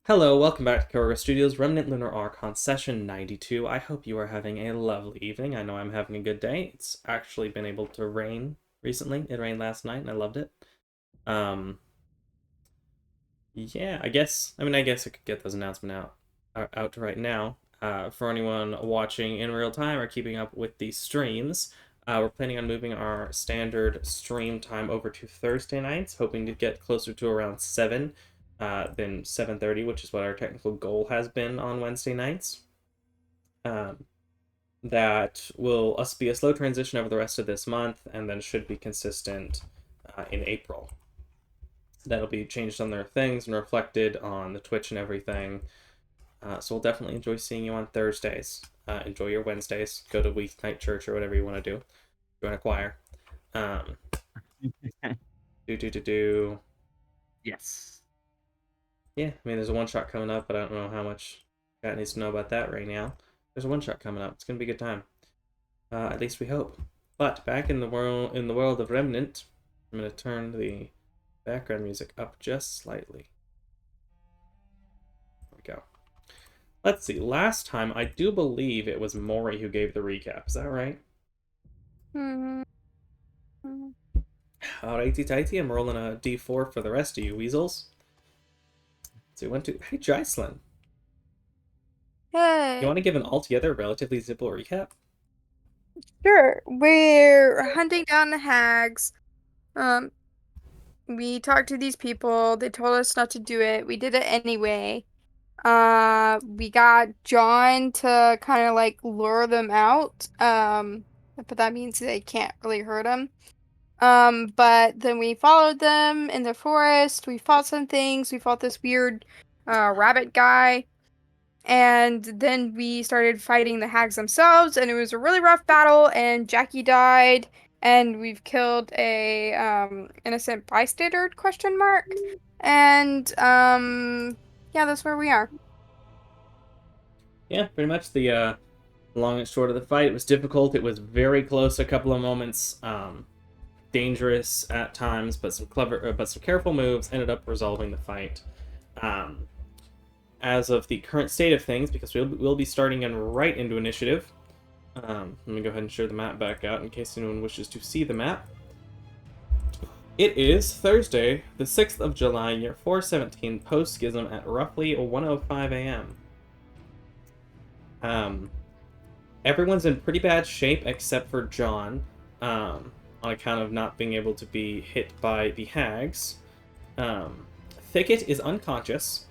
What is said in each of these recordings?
Hello, welcome back to Kyoga Studios Remnant Lunar Archon session 92. I hope you are having a lovely evening. I know I'm having a good day. It's actually been able to rain recently. It rained last night and I loved it. Um, yeah, I guess I could get those announcements out right now. For anyone watching in real time or keeping up with the streams, we're planning on moving our standard stream time over to Thursday nights, hoping to get closer to around 7 than 7:30, which is what our technical goal has been on Wednesday nights. That will us be a slow transition over the rest of this month, and then should be consistent in April. That'll be changed on their things and reflected on the Twitch and everything. So we'll definitely enjoy seeing you on Thursdays. Enjoy your Wednesdays. Go to weeknight church or whatever you want to do. Join a choir. Do. Yes. Yeah, I mean, there's a one-shot coming up, but I don't know how much Cat needs to know about that right now. There's a one-shot coming up. It's gonna be a good time. At least we hope. But back in the world of Remnant, I'm gonna turn the background music up just slightly. There we go. Let's see. Last time, I do believe it was Maury who gave the recap. Is that right? Mm-hmm. Alrighty tighty, I'm rolling a d4 for the rest of you weasels. So we went to... Hey, Jocelyn. Hey. You want to give an altogether relatively simple recap? Sure. We're hunting down the hags. We talked to these people. They told us not to do it. We did it anyway. We got John to kind of like lure them out. But that means they can't really hurt them. But then we followed them in the forest. We fought some things. We fought this weird rabbit guy. And then we started fighting the hags themselves, and it was a really rough battle, and Jackie died, and we've killed a innocent bystander, question mark. And yeah, that's where we are. Yeah, pretty much the long and short of the fight. It was difficult. It was very close a couple of moments. Dangerous at times, but some careful moves ended up resolving the fight. As of the current state of things, because we'll be starting in right into initiative. Let me go ahead and share the map back out in case anyone wishes to see the map. It is Thursday, the 6th of July, year 417, post-schism at roughly 1:05 a.m. Everyone's in pretty bad shape except for John, on account of not being able to be hit by the hags. Thicket is unconscious.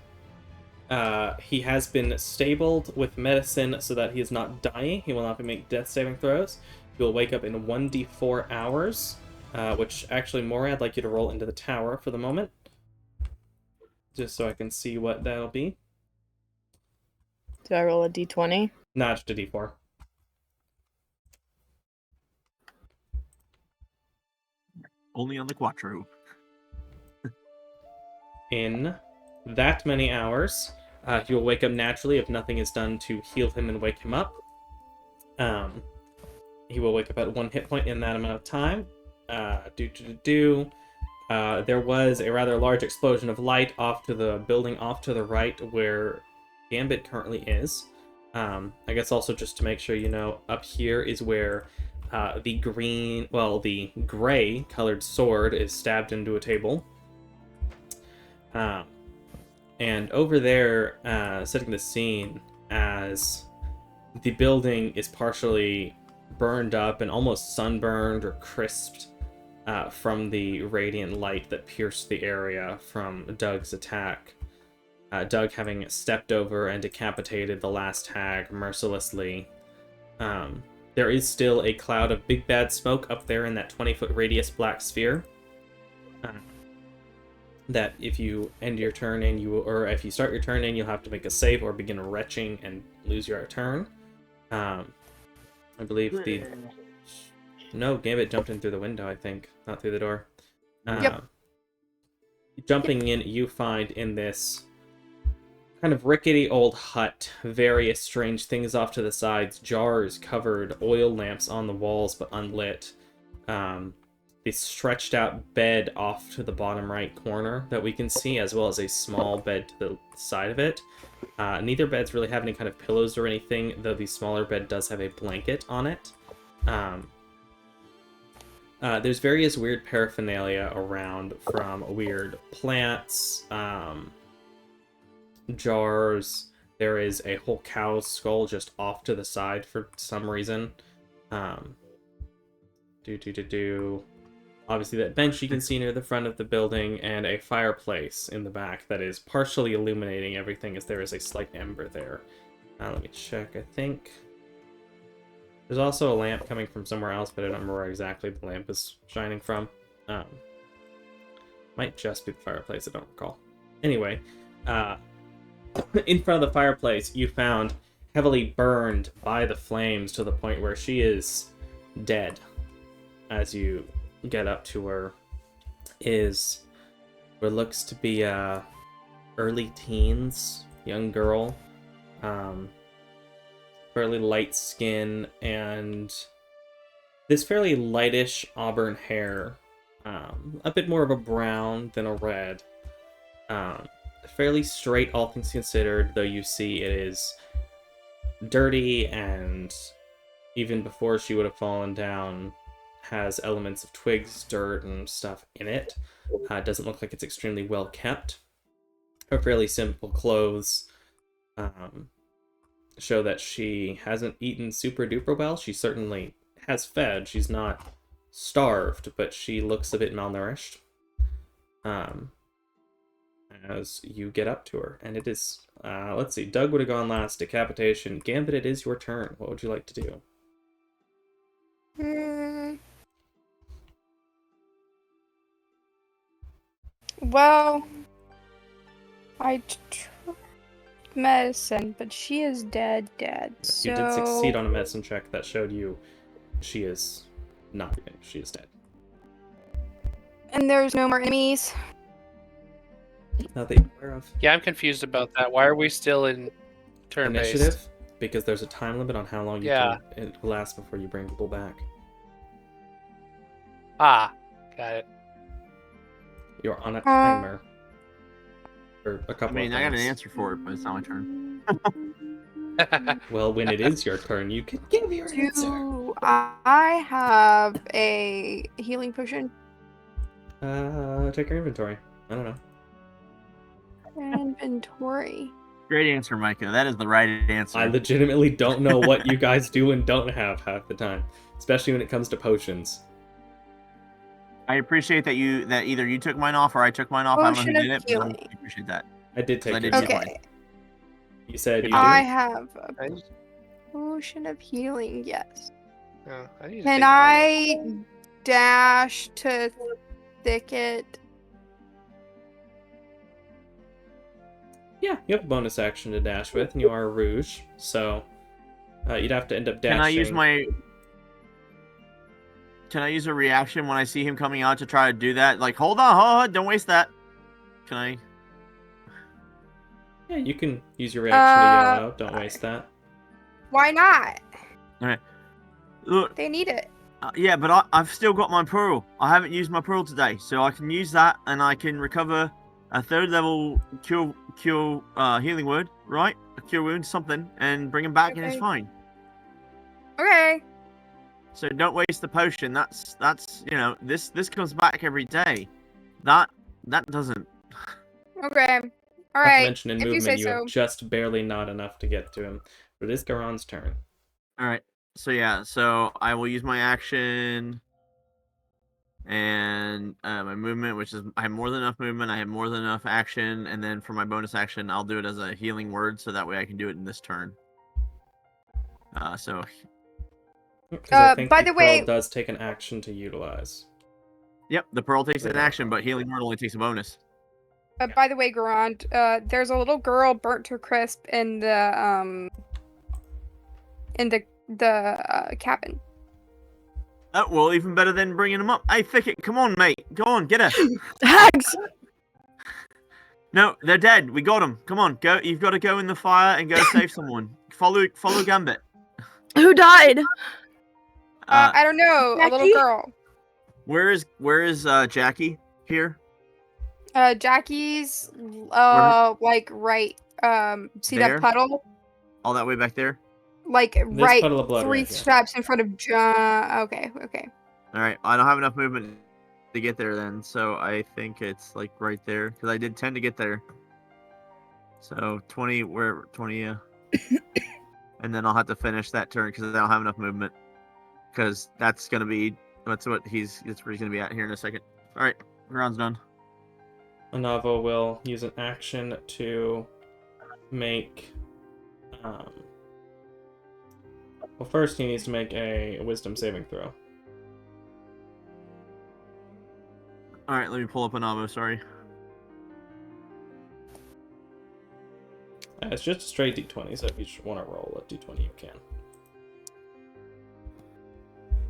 He has been stabled with medicine so that he is not dying. He will not be making death saving throws. He will wake up in 1d4 hours, which actually, Maury, I'd like you to roll into the tower for the moment, just so I can see what that'll be. Do I roll a d20? Nah, just a d4. Only on the Quattro. In that many hours, he will wake up naturally if nothing is done to heal him and wake him up. He will wake up at 1 hit point in that amount of time. There was a rather large explosion of light off to the building off to the right where Gambit currently is. I guess also just to make sure you know, up here is where the gray colored sword is stabbed into a table. And over there, setting the scene as the building is partially burned up and almost sunburned or crisped from the radiant light that pierced the area from Doug's attack. Doug having stepped over and decapitated the last hag mercilessly. There is still a cloud of big bad smoke up there in that 20-foot radius black sphere. That if you end your turn and if you start your turn and you'll have to make a save or begin retching and lose your turn. I believe No, Gambit jumped in through the window, I think, not through the door. Yep. Jumping in, you find in this kind of rickety old hut various strange things off to the sides, jars covered, oil lamps on the walls but unlit. the stretched out bed off to the bottom right corner that we can see, as well as a small bed to the side of it. Neither beds really have any kind of pillows or anything, though the smaller bed does have a blanket on it. There's various weird paraphernalia around, from weird plants, jars. There is a whole cow's skull just off to the side for some reason. Obviously that bench you can see near the front of the building, and a fireplace in the back that is partially illuminating everything, as there is a slight ember there. Let me check. I think there's also a lamp coming from somewhere else, but I don't remember where exactly the lamp is shining from. Might just be the fireplace, I don't recall. Anyway, in front of the fireplace, you found heavily burned by the flames to the point where she is dead. As you get up to her, is what looks to be early teens, young girl, fairly light skin, and this fairly lightish auburn hair, a bit more of a brown than a red. Fairly straight, all things considered, though you see it is dirty, and even before she would have fallen down, has elements of twigs, dirt, and stuff in it. It doesn't look like it's extremely well kept. Her fairly simple clothes show that she hasn't eaten super duper well. She certainly has fed. She's not starved, but she looks a bit malnourished. As you get up to her, and it is, let's see, Doug would have gone last, decapitation. Gambit, it is your turn. What would you like to do? Well, I tried medicine, but she is dead, so... You did succeed on a medicine check that showed you she is not breathing. She is dead. And there's no more enemies? Not that you're aware of. Yeah, I'm confused about that. Why are we still in turn-based? Initiative? Because there's a time limit on how long you Yeah. can it lasts before you bring people back. Ah, got it. You're on a timer. For a I couple mean, of I got an things. answer for it, but it's not my turn. Well, when it is your turn, you can give your answer. Do I have a healing potion? Check your inventory. I don't know. Inventory. Great answer, Micah. That is the right answer. I legitimately don't know what you guys do and don't have half the time, especially when it comes to potions. I appreciate that either you took mine off or I took mine off. I don't know Potion who of did it, but healing. I appreciate that. I did take I it. did use Okay. You said you I did. have a I just- potion of healing, yes. oh, I need to Can take mine I dash to thicket? Yeah, you have a bonus action to dash with, and you are a rouge, so you'd have to end up dashing. Can I use my? Can I use a reaction when I see him coming out to try to do that? Like, hold on, don't waste that. Can I? Yeah, you can use your reaction to yell out. Don't waste that. Why not? Look, They need it. yeah, but I've still got my pearl. I haven't used my pearl today, so I can use that, and I can recover a 3rd level cure healing word, right? A cure wound, something, and bring him back, and it's Okay. fine. Okay. So don't waste the potion. That's this comes back every day. That doesn't. Okay. Not to Alright. mention in If you say movement, you so. have just barely not enough to get to him. But it is Garon's turn. All right. So yeah. So I will use my action and my movement, which is I have more than enough movement. I have more than enough action, and then for my bonus action, I'll do it as a healing word, so that way I can do it in this turn. So 'Cause I think by the the way- pearl does take an action to utilize. yep, the pearl takes an action, but healing word only takes a bonus. By the way, Garand, there's a little girl burnt to a crisp in the cabin. Oh well, even better than bringing him up. Hey, Thicket, come on, mate. Go on, get her. Hags! No, they're dead. We got them. Come on, go. You've got to go in the fire and go save someone. Follow Gambit. Who died? I don't know, a little Jackie? girl. Where is Jackie here? Jackie's Where- like right see There? that puddle? All that way back there? Like This right puddle of blood 3 right here. steps in front of John. Okay. All right, I don't have enough movement to get there then, so I think it's like right there because I did 10 to get there. So 20, where 20, and then I'll have to finish that turn because I don't have enough movement. Because that's what he's gonna be at here in a second. All right, round's done. Anavo will use an action to make. Well, first he needs to make a wisdom saving throw. All right, let me pull up Anavo. Sorry. It's just a straight d20, so if you just want to roll a d20, you can.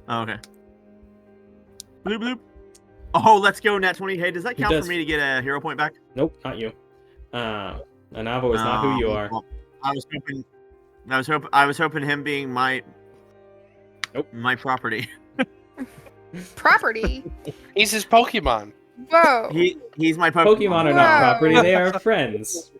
Oh, okay. Bloop bloop. Oh, let's go, Nat 20. Hey, does that count does. for me to get a hero point back? Nope, not you. Anavo is not who you are. Well, I was hoping him being my property. Property. He's his Pokemon. Whoa. He's my Pokemon. Pokemon are not Wow. property, they are friends.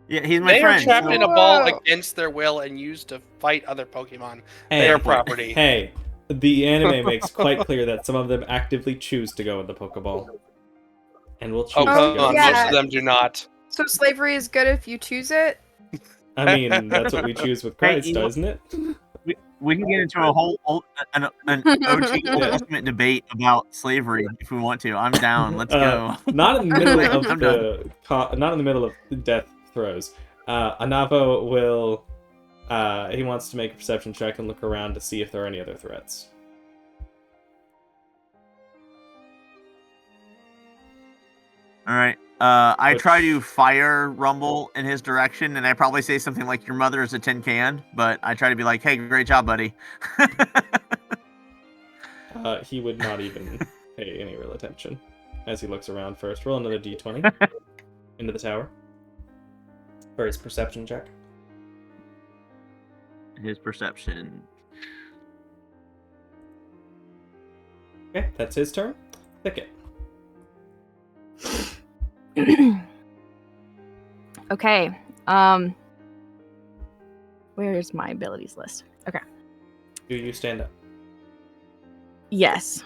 Yeah, he's my They friend. are trapped so- in a ball Whoa. against their will and used to fight other Pokemon. Hey, They are property. Hey, the anime makes quite clear that some of them actively choose to go in the Pokeball. And will choose Oh, to come go. on. yeah. Most of them do not. So slavery is good if you choose it? I mean, that's what we choose with Christ, you know- doesn't it? We can get into a whole an OG Old Testament debate about slavery if we want to. I'm down. Let's go. Not in the middle of I'm not in the middle of the death throes. Anavo will. He wants to make a perception check and look around to see if there are any other threats. All right. I Which- try to fire Rumble in his direction, and I probably say something like, "Your mother is a tin can," but I try to be like, "Hey, great job, buddy." He would not even pay any real attention as he looks around first. Roll another d20 into the tower for his perception check. His perception. Okay, that's his turn. Thicket. Okay. Where's my abilities list? Okay. Do you stand up? Yes.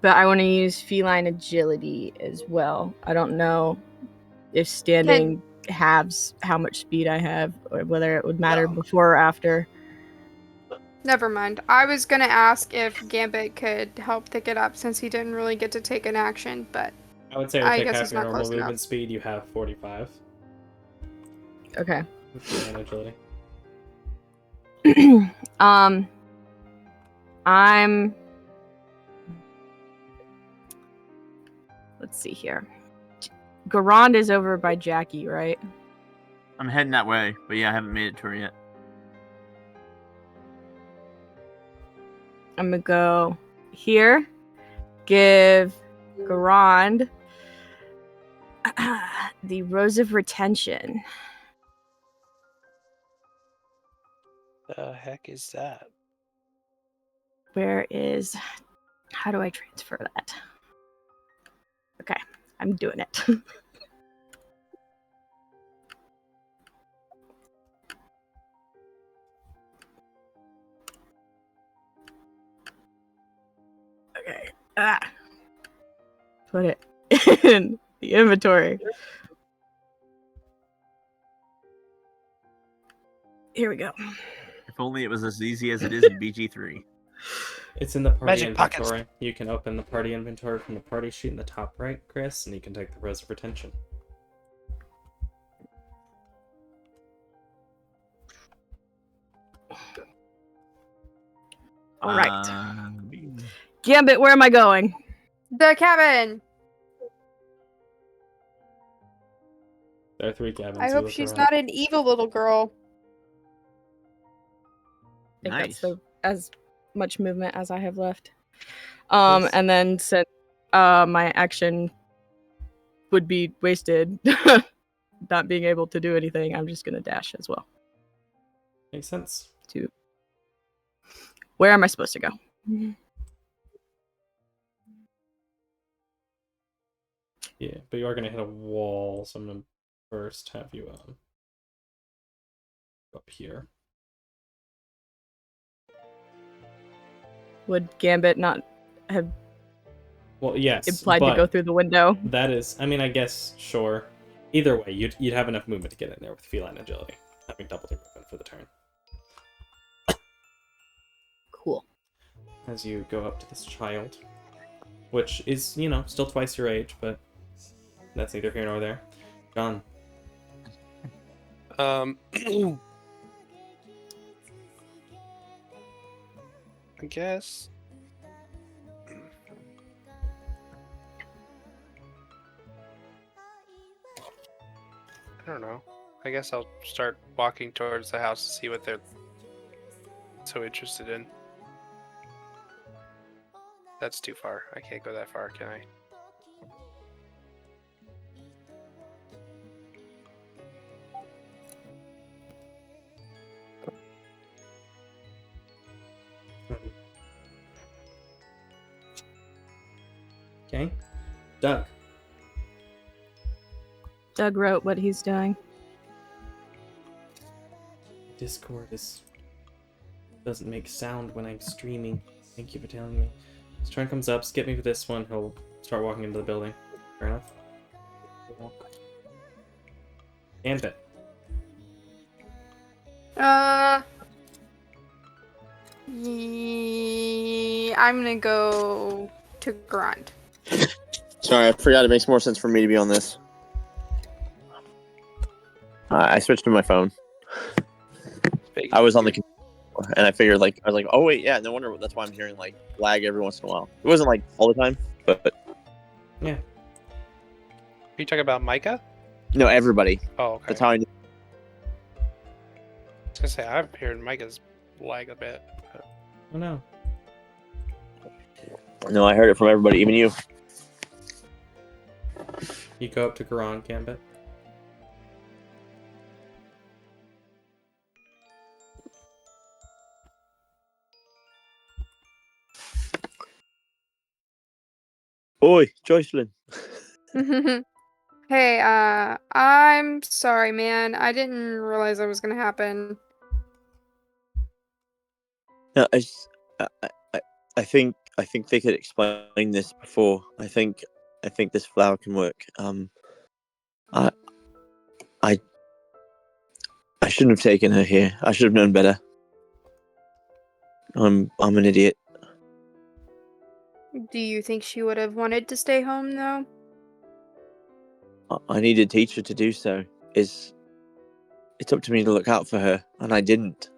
But I want to use feline agility as well. I don't know if standing halves how much speed I have or whether it would matter before or after. Never mind. I was gonna ask if Gambit could help pick it up since he didn't really get to take an action, but I would say it would I take guess half it's your not normal close movement enough. speed. You have 45 Okay. with your agility. I'm let's see here. Garand is over by Jackie, right? I'm heading that way, but yeah, I haven't made it to her yet. I'm gonna go here. Give Garand the Rose of Retention. The heck is that? Where is... How do I transfer that? Okay, I'm doing it. Okay. Put it in the inventory. Here we go. If only it was as easy as it is in BG3. It's in the party Magic pockets. inventory. You can open the party inventory from the party sheet in the top right, Chris, and you can take the Rose of Retention. All right. Uh, Gambit, where am I going? the cabin. There are 3 cabins. I you hope look she's around. not an evil little girl. I think Nice. that's as much movement as I have left. Yes. And then since my action would be wasted, not being able to do anything, I'm just gonna dash as well. Makes sense. Where am I supposed to go? Yeah, but you are gonna hit a wall, so I'm gonna first have you up here. Would Gambit not have Well, yes, implied to but go through the window? that is, I mean, I guess, sure. Either way, you'd have enough movement to get in there with feline agility, having double your movement for the turn. Cool. As you go up to this child, which is, you know, still twice your age, but that's neither here nor there. John. I guess. I don't know. I guess I'll start walking towards the house to see what they're so interested in. That's too far. I can't go that far, can I? Okay. Doug. Doug wrote what he's doing. Discord doesn't make sound when I'm streaming. Thank you for telling me. His turn comes up, skip me for this one, he'll start walking into the building. Fair enough. Gambit. I'm gonna go to grind. Sorry, I forgot it makes more sense for me to be on this. I switched to my phone. I was on the computer, and I figured, like, I was like, oh wait, yeah, no wonder that's why I'm hearing like lag every once in a while. It wasn't like all the time, but Yeah. Are you talking about Micah? no, everybody. Oh, okay. That's how I knew. I was gonna say I'm hearing Micah's lag a bit. Oh no. No, I heard it from everybody, even you. You go up to Garon, Gambit. Oi, Joycelyn. Hey, I'm sorry, man. I didn't realize that was gonna happen. No, I think they could explain this before. I think this flower can work. I shouldn't have taken her here. I should have known better. I'm an idiot. Do you think she would have wanted to stay home, though? I needed a teacher to do so. It's up to me to look out for her, and I didn't.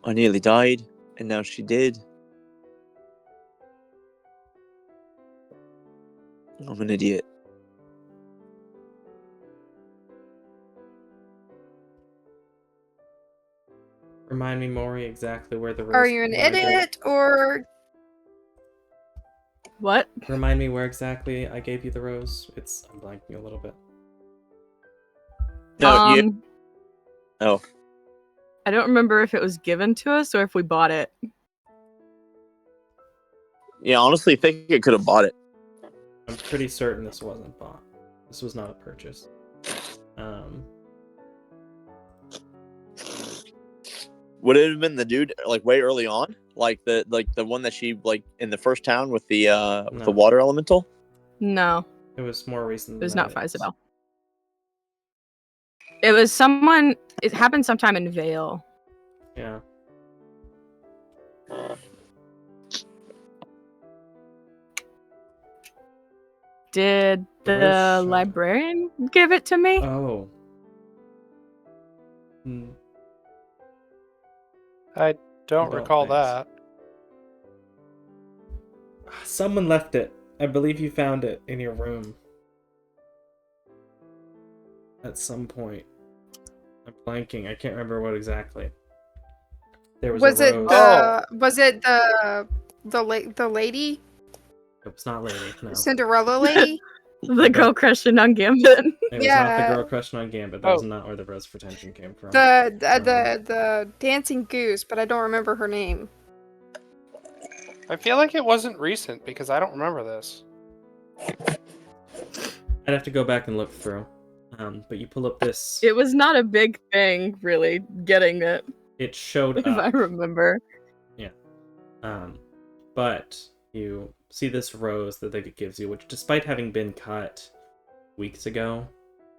I nearly died, and now she did. I'm an idiot. Remind me, Maury, exactly where the rose. Are you an idiot, or... What? Remind me where exactly I gave you the rose. I'm blanking a little bit. No, you. Oh. I don't remember if it was given to us or if we bought it. Yeah, honestly, I think I could have bought it. I'm pretty certain this wasn't bought. This was not a purchase. Would it have been the dude like way early on, like the one that she like in the first town with the the water elemental? No, It was more recent. it was than not that. Faisabel. It was someone. It happened sometime in Vale. Yeah. Did the Where's, librarian give it to me? Oh. Hmm. I don't don't recall think so. that. Someone left it. I believe you found it in your room. At some point. I'm blanking. I can't remember what exactly. There was Was a it rose. the lady? It was not lady, no. Cinderella lady? The girl crushing on Gambit. It was not the Yeah. girl crushing on Gambit. That was not where the rose for tension came from. The dancing goose, but I don't remember her name. I feel like it wasn't recent because I don't remember this. I'd have to go back and look through. But you pull up this. It was not a big thing, really, getting it, It showed if I up. remember. Yeah. But you see this rose that it gives you, which, despite having been cut weeks ago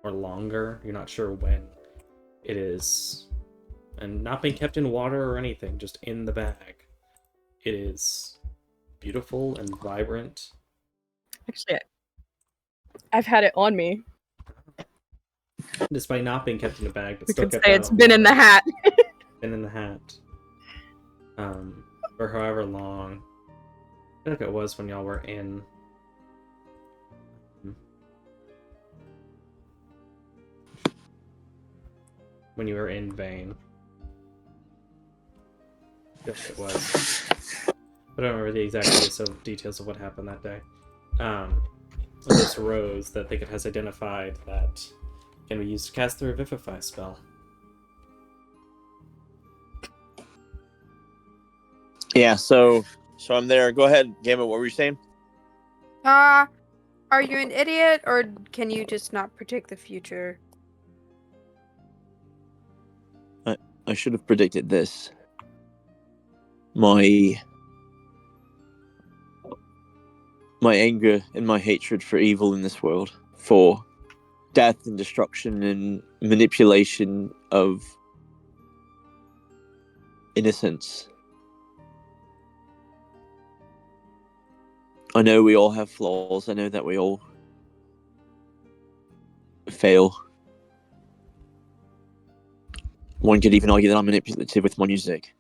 or longer, you're not sure when it is, and not being kept in water or anything, just in the bag. It is beautiful and vibrant. Actually, I've had it on me. Despite not being kept in a bag, but We still could kept say out it's on been in the water. hat. Been in the hat. For however long. I feel like it was when y'all were in. When you were in Vane. Yes, it was. But I don't remember the exact details of what happened that day. This rose that Thicket has identified that can be used to cast the Revivify spell. Yeah, so I'm there. Go ahead, Gamma. What were you saying? Are you an idiot, or can you just not predict the future? I should have predicted this. My anger and my hatred for evil in this world, for death and destruction and manipulation of innocence. I know we all have flaws. I know that we all fail. One could even argue that I'm manipulative with my music.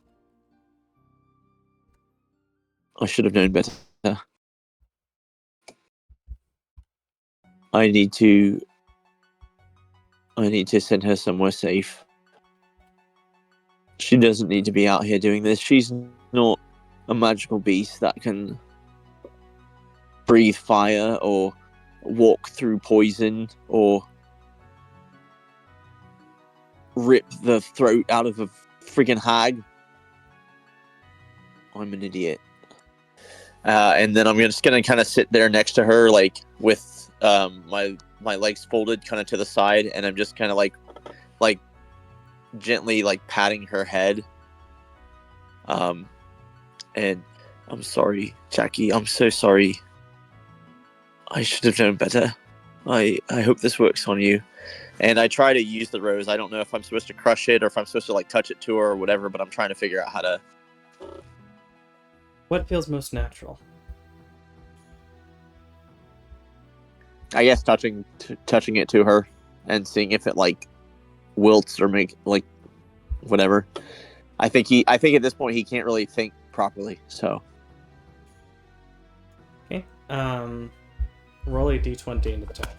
I should have known better. I need to send her somewhere safe. She doesn't need to be out here doing this. She's not a magical beast that can breathe fire or walk through poison or rip the throat out of a friggin' hag. I'm an idiot. And then I'm just gonna kind of sit there next to her, like with my legs folded kind of to the side, and I'm just kind of like gently like patting her head. And I'm sorry, Jackie. I'm so sorry. I should have known better. I hope this works on you. And I try to use the rose. I don't know if I'm supposed to crush it or if I'm supposed to like touch it to her or whatever, but I'm trying to figure out how to. What feels most natural? I guess touching it to her and seeing if it like wilts or make like whatever. I think at this point he can't really think properly. So. Okay. Roll a d20 into the top.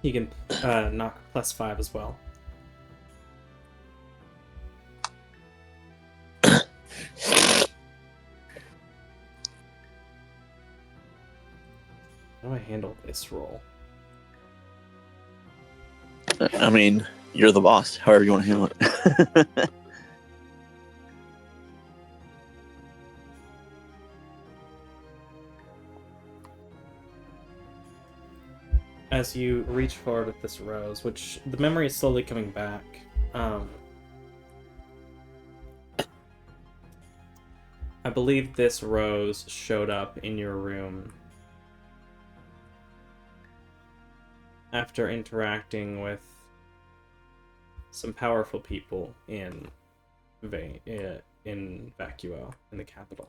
You can knock +5 as well. How do I handle this roll? I mean, you're the boss. However you want to handle it. As you reach forward with this rose, which the memory is slowly coming back, I believe this rose showed up in your room after interacting with some powerful people in Vacuo, in the capital.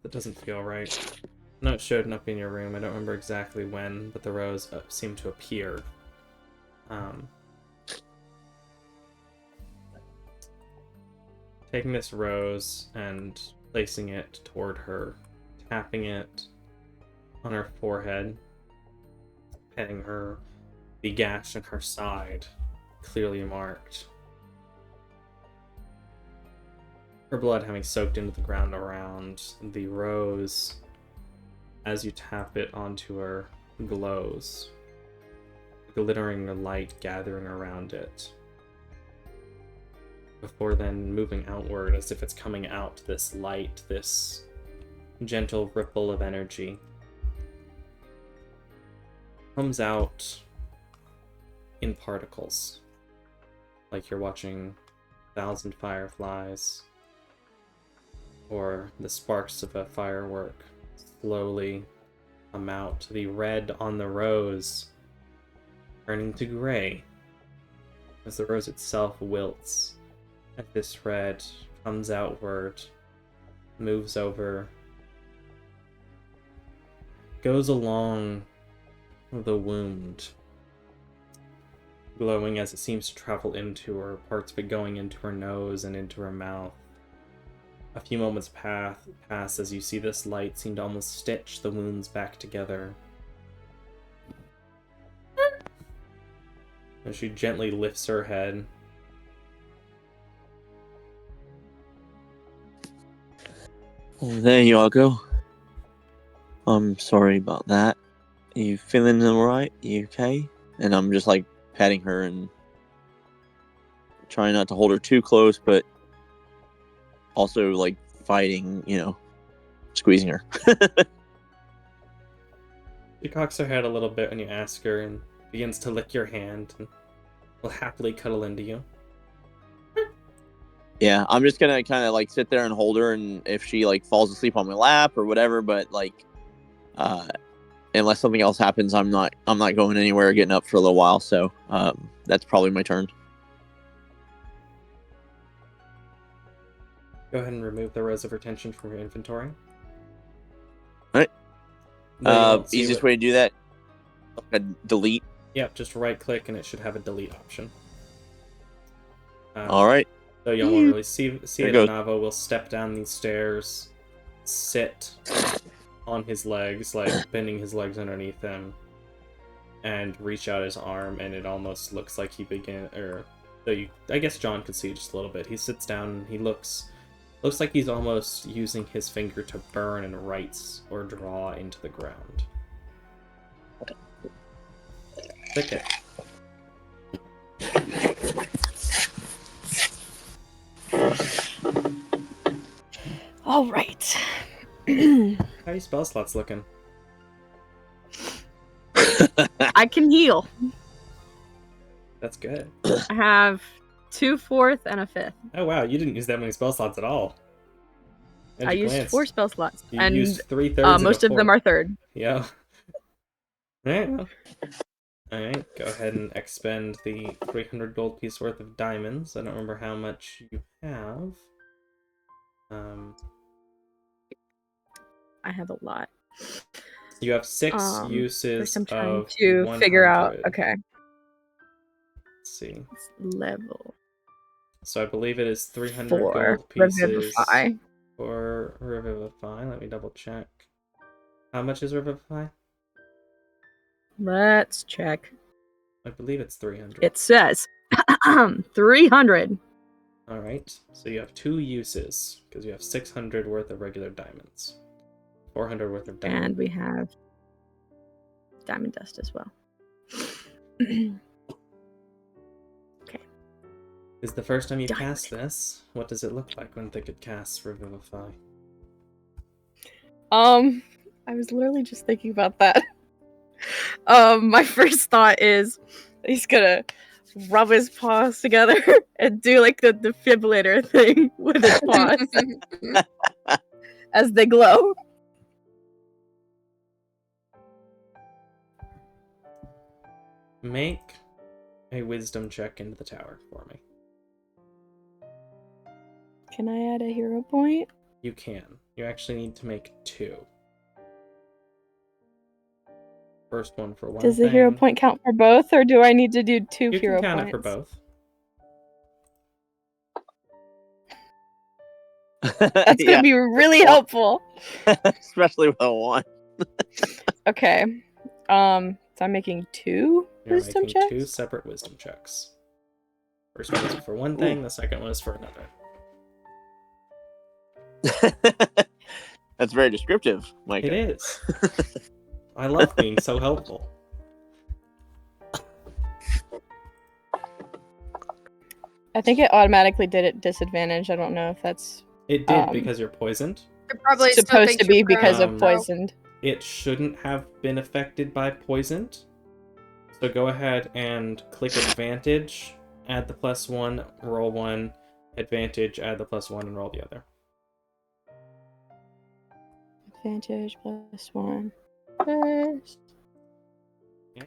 That doesn't feel right. No, it showed up in your room. I don't remember exactly when, but the rose seemed to appear. Taking this rose and placing it toward her, tapping it on her forehead, petting her, the gash in her side, clearly marked. Her blood having soaked into the ground around the rose. As you tap it onto her, glows, glittering light gathering around it. before then moving outward as if it's coming out, this light, this gentle ripple of energy comes out in particles, like you're watching 1,000 fireflies, or the sparks of a firework slowly come out, the red on the rose turning to gray as the rose itself wilts, as this red comes outward, moves over, goes along the wound, glowing as it seems to travel into her, parts of it going into her nose and into her mouth. A few moments pass as you see this light seem to almost stitch the wounds back together. And she gently lifts her head. There you are, girl. I'm sorry about that. You feeling alright? You okay? And I'm just like patting her and trying not to hold her too close, but also like fighting, squeezing her. She cocks her head a little bit when you ask her and begins to lick your hand and will happily cuddle into you. Yeah, I'm just gonna kind of like sit there and hold her, and if she like falls asleep on my lap or whatever, but like, unless something else happens, I'm not going anywhere or getting up for a little while. So that's probably my turn. Go ahead and remove the Rose of Retention from your inventory. Alright. Though you won't see Easiest what- way to do that, delete. Yep, just right click and it should have a delete option. All right. Though you won't really see There it, goes. Navo will step down these stairs, sit on his legs, like bending his legs underneath him, and reach out his arm, and it almost looks like he I guess John could see just a little bit. He sits down and he looks like he's almost using his finger to burn and writes or draw into the ground. Thicket. All right. How are your spell slots looking? I can heal. That's good. I have 2 4th and a 5th. Oh wow, you didn't use that many spell slots at all. I used 4 spell slots, You and used 3/3 most of them are 3rd. Yeah. Alright. Alright, go ahead and expend the 300 gold piece worth of diamonds. I don't remember how much you have. I have a lot. You have 6 First uses I'm trying of to 100. figure out. Okay, Let's see. it's level So I believe it is 300 4. gold pieces Revivify. for Revivify. Let me double check. How much is Revivify? Let's check. I believe it's 300. It says 300. Alright, so you have 2 uses, because you have 600 worth of regular diamonds. 400 worth of diamonds. And we have diamond dust as well. Okay. Is the first time you Diamond. cast this? What does it look like when Thicket casts Revivify? I was literally just thinking about that. My first thought is he's gonna rub his paws together and do like the defibrillator thing with his paws as they glow. Make a wisdom check into the tower for me. Can I add a hero point? You can. You actually need to make 2. First one for one Does the thing. hero point count for both, or do I need to do 2 You hero can count points? it for both. That's gonna be really helpful. Especially with a 1. Okay. So I'm making 2 You're wisdom making checks. 2 separate wisdom checks. First one is for one thing, the second one is for another. That's very descriptive, Mike. It is. I love being so helpful. I think it automatically did it disadvantage. I don't know if that's It did because you're poisoned. It probably still supposed thinks to be you're because prone. of poisoned. It shouldn't have been affected by poisoned. So go ahead and click advantage, add the +1, roll 1, advantage, add the +1, and roll the other. Advantage +1. First. Yeah.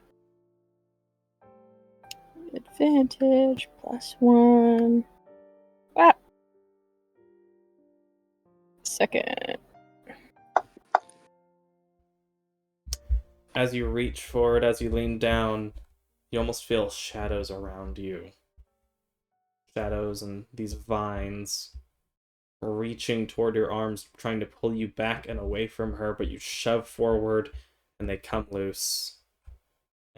Advantage +1. Ah. Second. As you reach forward, as you lean down, you almost feel shadows around you. Shadows and these vines reaching toward your arms, trying to pull you back and away from her, but you shove forward and they come loose.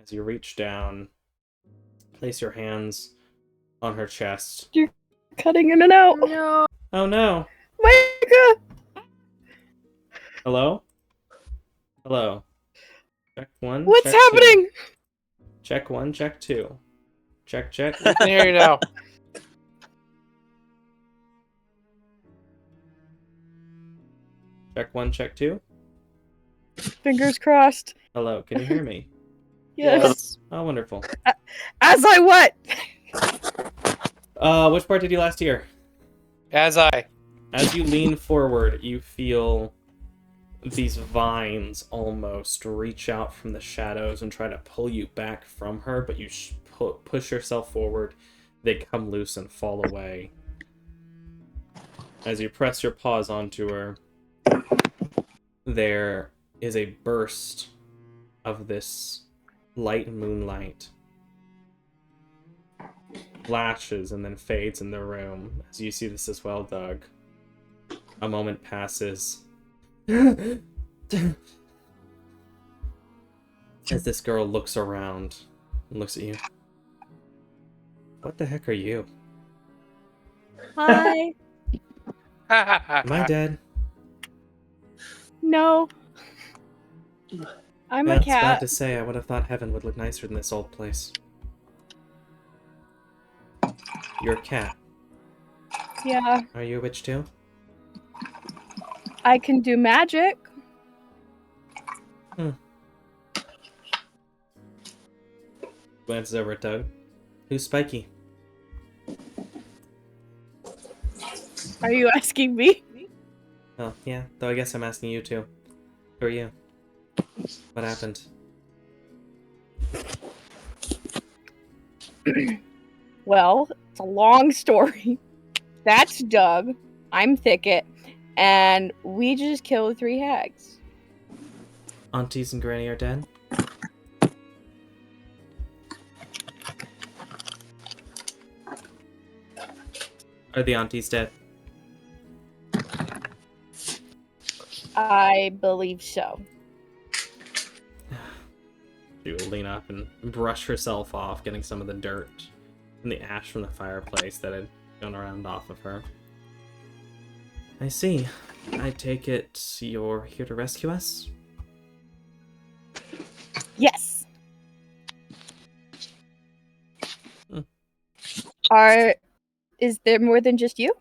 As you reach down, place your hands on her chest. You're cutting in and out. No. Oh no! Micah! Hello? Hello? Check 1, What's check happening? 2. Check 1, check 2. Check, check. I can hear you now. Check 1, check 2. Fingers crossed. Hello, can you hear me? Yes. Oh, wonderful. As I what? Which part did you last hear? As you lean forward, you feel these vines almost reach out from the shadows and try to pull you back from her, but you push yourself forward. They come loose and fall away. As you press your paws onto her, there is a burst of this light moonlight. Flashes and then fades in the room. As you see this as well, Doug. A moment passes. As this girl looks around and looks at you. What the heck are you? Hi. Am I dead? No. I'm a That's bad cat. to say. I would have thought heaven would look nicer than this old place. You're a cat. Yeah. Are you a witch too? I can do magic. Glances over at Doug. Who's Spiky? Are you asking me? Oh, yeah. Though I guess I'm asking you too. Who are you? What happened? Well, it's a long story. That's Doug. I'm Thicket. And we just killed 3 hags. Aunties and Granny are dead? Are the aunties dead? I believe so. She will lean up and brush herself off, getting some of the dirt and the ash from the fireplace that had gone around off of her. I see. I take it you're here to rescue us? Yes. Hmm. Is there more than just you?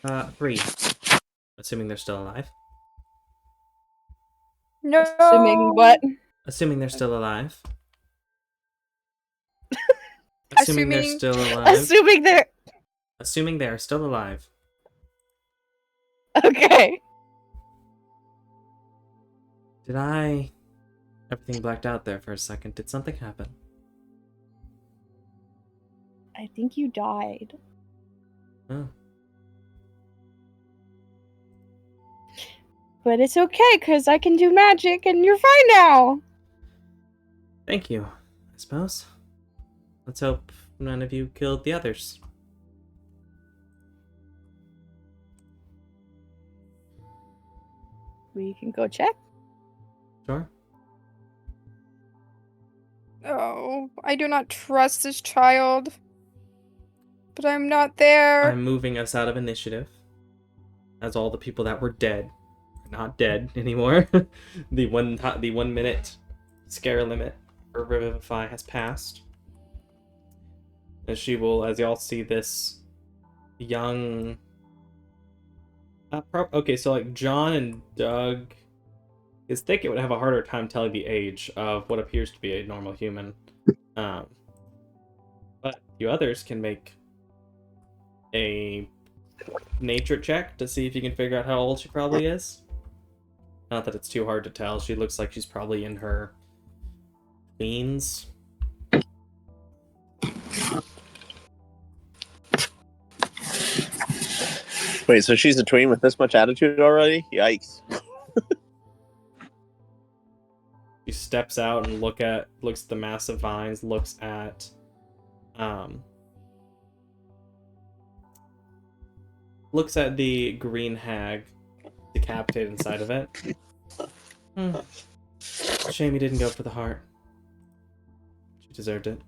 3. Assuming they're still alive. No. Assuming what? Assuming they're still alive. Assuming they're Assuming- still alive. Assuming they're Assuming they are still alive. okay. Did I... Everything blacked out there for a second. Did something happen? I think you died. Oh. But it's okay, because I can do magic and you're fine now. Thank you, I suppose. Let's hope none of you killed the others. We can go check. Sure. Oh, I do not trust this child. But I'm not there. I'm moving us out of initiative. As all the people that were dead are not dead anymore. the 1 minute scare limit for Revivify has passed. As she will, as y'all see this young... okay, so like John and Doug... His Thicket would have a harder time telling the age of what appears to be a normal human. But you others can make a nature check to see if you can figure out how old she probably is. Not that it's too hard to tell. She looks like she's probably in her teens. Wait, so she's a tween with this much attitude already? Yikes. She steps out and looks at the massive vines, looks at the green hag decapitated inside of it. Shame he didn't go for the heart. She deserved it.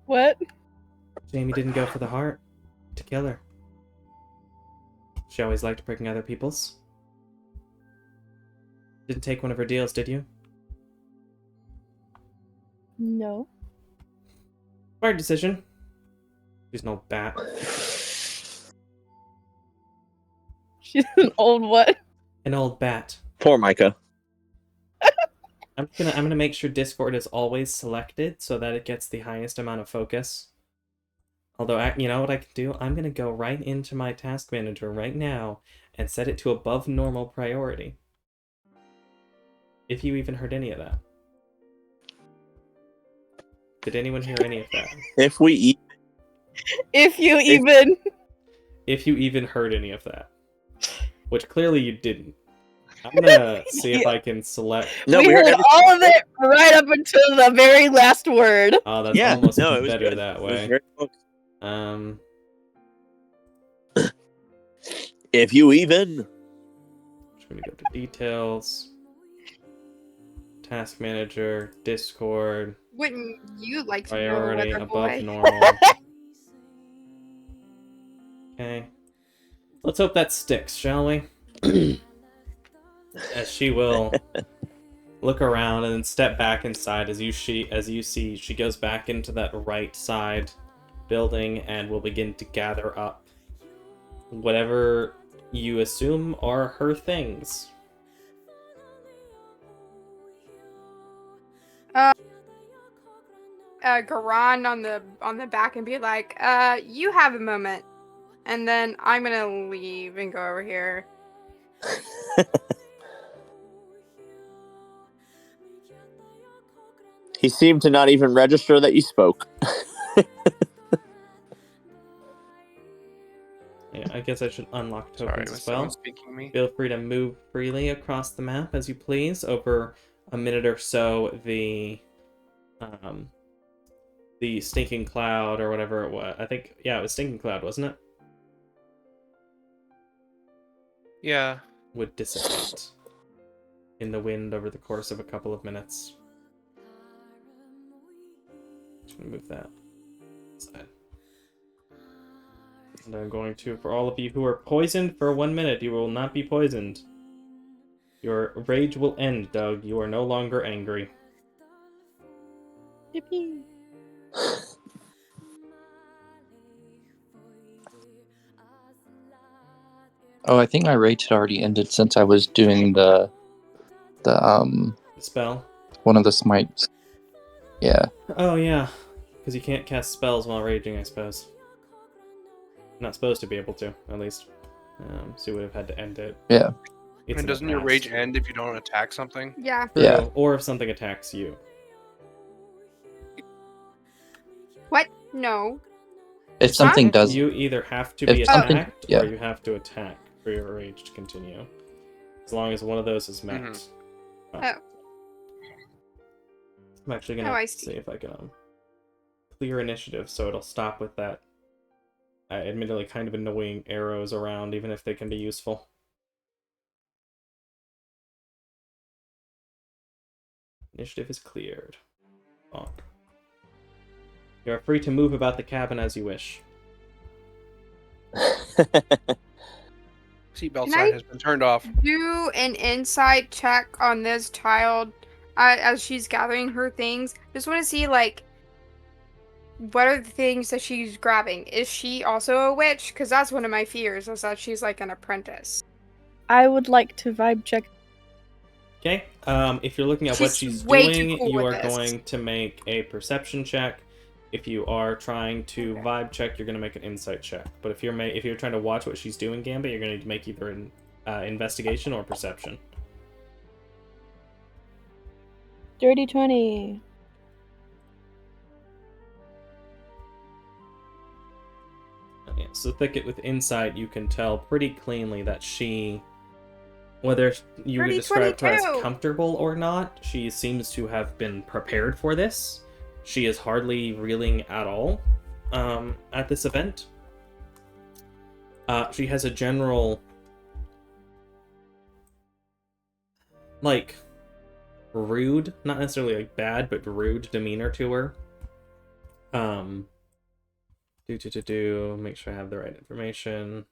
What? Shame he didn't go for the heart to kill her. She always liked breaking other people's. Didn't take one of her deals, did you? No. Hard decision. She's an old bat. She's an old what? An old bat. Poor Micah. I'm gonna make sure Discord is always selected so that it gets the highest amount of focus. Although, you know what I can do? I'm gonna go right into my task manager right now and set it to above normal priority. If you even heard any of that. Did anyone hear any of that? If you even heard any of that. Which clearly you didn't. I'm gonna see if I can select... No, we heard all of it right up until the very last word. Oh, that's almost better that way. If you even... Just gonna go to details. Task manager, Discord. Wouldn't you like to priority know, above boy? normal. Okay. Let's hope that sticks, shall we? As she will look around and then step back inside as you see she goes back into that right side building and will begin to gather up whatever you assume are her things. Garan on the back and be like, you have a moment. And then I'm gonna leave and go over here. He seemed to not even register that you spoke. Yeah, I guess I should unlock tokens as well. Speaking me? Feel free to move freely across the map as you please. Over a minute or so, the stinking cloud or whatever it was. I think, yeah, it was stinking cloud, wasn't it? Yeah. Would dissipate in the wind over the course of a couple of minutes. Just gonna move that aside. And I'm going to, for all of you who are poisoned for 1 minute, you will not be poisoned. Your rage will end, Doug. You are no longer angry. Yippee. Oh, I think my rage had already ended since I was doing the spell. One of the smites. Yeah. Oh yeah, because you can't cast spells while raging, I suppose. Not supposed to be able to, at least. So you would have had to end it. Yeah. And doesn't your rage end if you don't attack something? Yeah. True. Yeah. Or if something attacks you. What? No. If something does, You either have to be If something- attacked yeah. or you have to attack for your rage to continue. As long as one of those is met. Oh. I'm actually Oh, gonna I see see. if I can clear initiative so it'll stop with that admittedly kind of annoying arrows around, even if they can be useful. Initiative is cleared. On. You are free to move about the cabin as you wish. Seatbelt Can sign I- has been turned off. Do an insight check on this child. as she's gathering her things. Just want to see, like, what are the things that she's grabbing? Is she also a witch? Because that's one of my fears, is that she's like an apprentice. I would like to vibe check. Okay. If you're looking at what she's way too doing, cool you with are this. going to make a perception check. If you are trying to Okay. vibe check, you're going to make an insight check. But if you're trying to watch what she's doing, Gambit, you're going to need to make either an investigation or perception. Dirty 20. Yeah, so Thicket with insight, you can tell pretty cleanly that she, whether you would describe her as 22. comfortable or not, she seems to have been prepared for this. She is hardly reeling at all at this event. She has a general, like, rude, not necessarily like bad, but rude demeanor to her. Make sure I have the right information.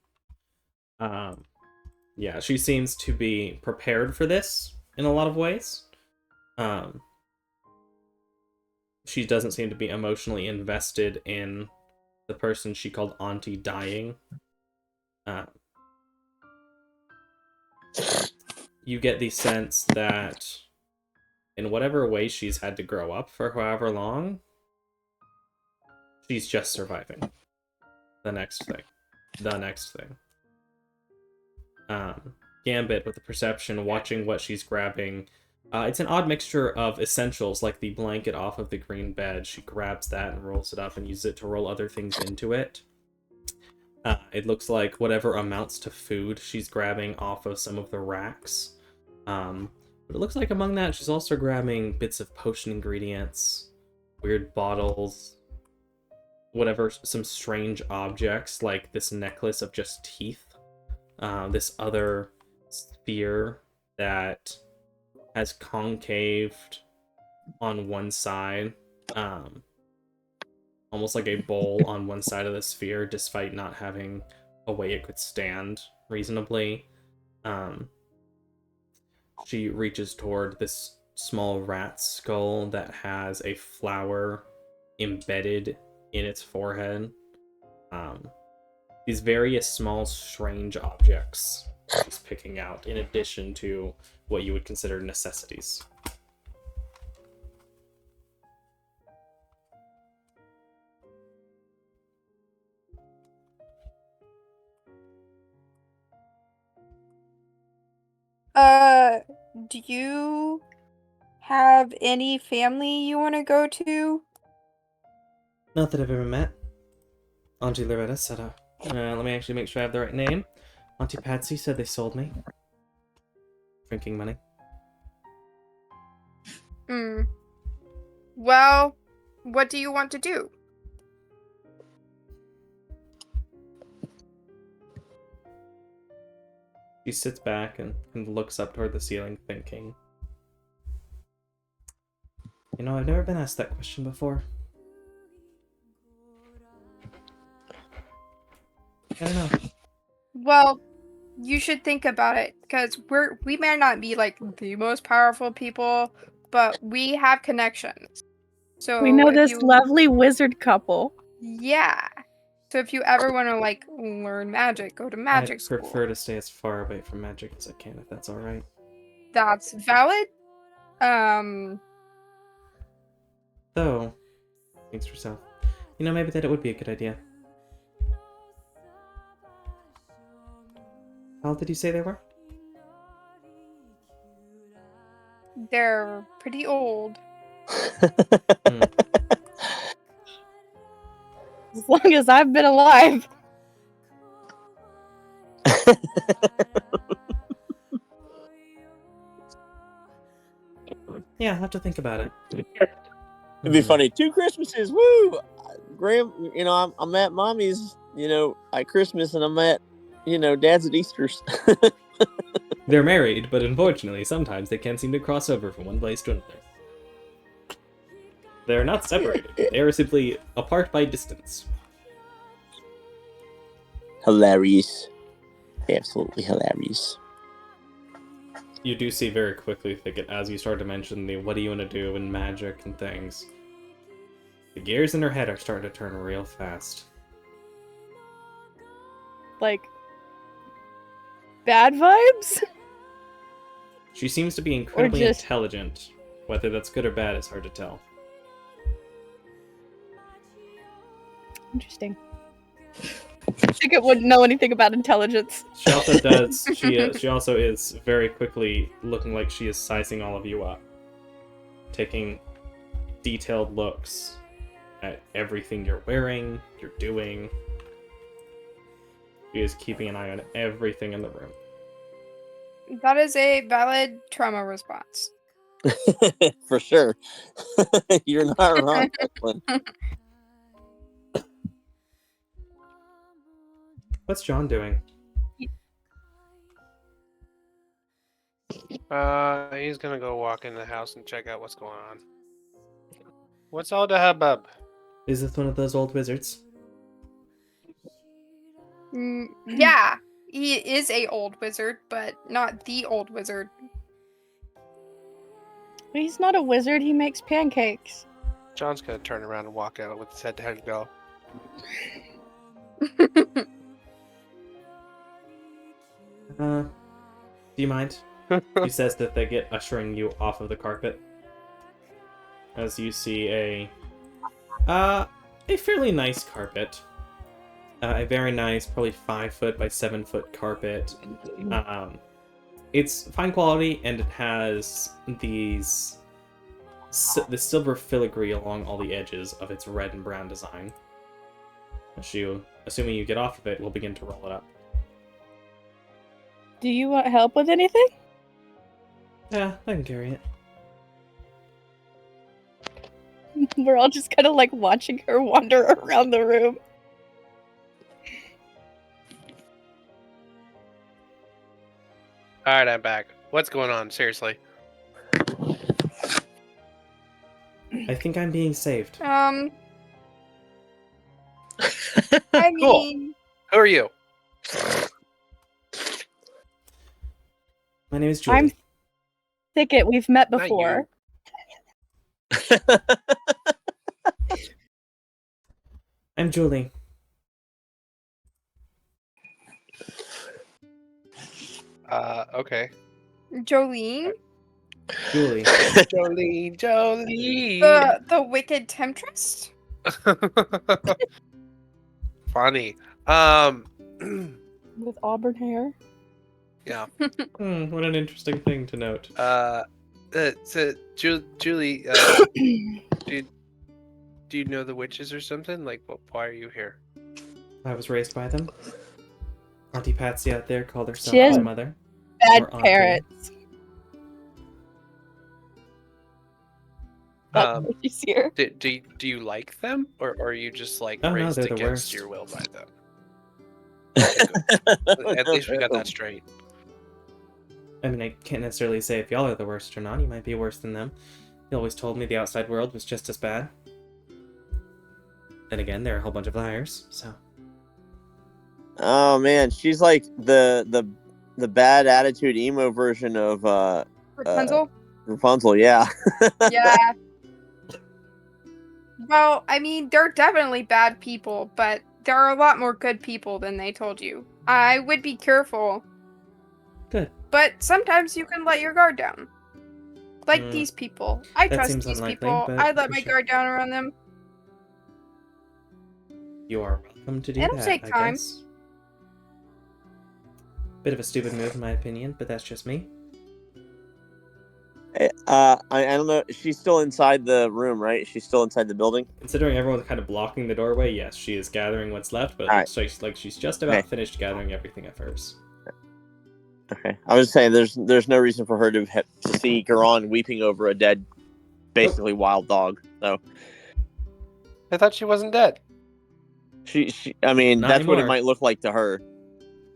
Yeah, she seems to be prepared for this in a lot of ways. She doesn't seem to be emotionally invested in the person she called Auntie dying. You get the sense that in whatever way she's had to grow up for however long, she's just surviving. The next thing. Gambit with the perception, watching what she's grabbing. It's an odd mixture of essentials, like the blanket off of the green bed. She grabs that and rolls it up and uses it to roll other things into it. It looks like whatever amounts to food she's grabbing off of some of the racks. But it looks like among that, she's also grabbing bits of potion ingredients, weird bottles, whatever, some strange objects, like this necklace of just teeth. This other sphere that has concaved on one side, almost like a bowl on one side of the sphere, despite not having a way it could stand reasonably. She reaches toward this small rat skull that has a flower embedded in its forehead. These various small, strange objects she's picking out, in addition to what you would consider necessities. Do you have any family you want to go to? Not that I've ever met. Auntie Loretta said, let me actually make sure I have the right name. Auntie Patsy said they sold me. Drinking money. Well, what do you want to do? She sits back and looks up toward the ceiling, thinking. You know, I've never been asked that question before. I don't know. Well, you should think about it, because we may not be like the most powerful people, but we have connections. So We know if this you- lovely wizard couple. Yeah. So if you ever want to like learn magic, go to magic I'd school. prefer to stay as far away from magic as I can, if that's alright. That's valid. Though, thinks to herself, you know, maybe that it would be a good idea. How old did you say they were? They're pretty old. As long as I've been alive. Yeah, I'll have to think about it. It'd be funny. 2 Christmases, woo! I'm at mommy's, at Christmas, and I'm at, dad's at Easter's. They're married, but unfortunately, sometimes they can't seem to cross over from one place to another. They're not separated. They are simply apart by distance. Hilarious. Absolutely hilarious. You do see very quickly, Thicket, as you start to mention the what do you want to do and magic and things. The gears in her head are starting to turn real fast. Like, bad vibes? She seems to be incredibly just- intelligent. Whether that's good or bad is hard to tell. Interesting. I think it wouldn't know anything about intelligence. She also does. She also is very quickly looking like she is sizing all of you up, taking detailed looks at everything you're wearing, you're doing. She is keeping an eye on everything in the room. That is a valid trauma response. For sure. You're not wrong, Declan. What's John doing? He's gonna go walk in the house and check out what's going on. What's all the hubbub? Is this one of those old wizards? Yeah, he is a old wizard, but not the old wizard. He's not a wizard, he makes pancakes. John's gonna turn around and walk out with his head to head and go. Do you mind? He says that they get ushering you off of the carpet. As you see a fairly nice carpet. A very nice, probably 5 foot by 7 foot carpet. It's fine quality, and it has these the silver filigree along all the edges of its red and brown design. Assuming you get off of it, we'll begin to roll it up. Do you want help with anything? Yeah, I can carry it. We're all just kind of like watching her wander around the room. Alright, I'm back. What's going on? Seriously. I think I'm being saved. I Cool. mean, Who are you? My name is Julie. I'm Thicket, we've met Not before. I'm Julie. Okay. Jolene, Julie. Jolie. the wicked temptress. Funny. With auburn hair. Yeah. What an interesting thing to note. So Julie, do you know the witches or something? Like, why are you here? I was raised by them. Auntie Patsy out there called herself She has my mother. Bad Or auntie. parents. That's why she's here. Do you like them, or are you just like Oh, no, raised they're the against worst. your will by them? Okay, good. At least we got that straight. I mean, I can't necessarily say if y'all are the worst or not. You might be worse than them. You always told me the outside world was just as bad. Then again, there are a whole bunch of liars, so... Oh man, she's like the bad attitude emo version of Rapunzel. Rapunzel, yeah. Yeah. Well, I mean, they're definitely bad people, but there are a lot more good people than they told you. I would be careful. Good. But sometimes you can let your guard down. Like these people. I That trust seems these unlikely, people. but I let for my sure. guard down around them. You are welcome to do It'll that, take I time. guess. Bit of a stupid move, in my opinion, but that's just me. I don't know. She's still inside the room, right? She's still inside the building. Considering everyone's kind of blocking the doorway, yes, she is gathering what's left, but it Alright. looks like she's just about Okay. finished gathering everything of hers. Okay, I was saying there's no reason for her to see Garon weeping over a dead, basically wild dog. So I thought she wasn't dead. she I mean, Not that's what it anymore. might look like to her.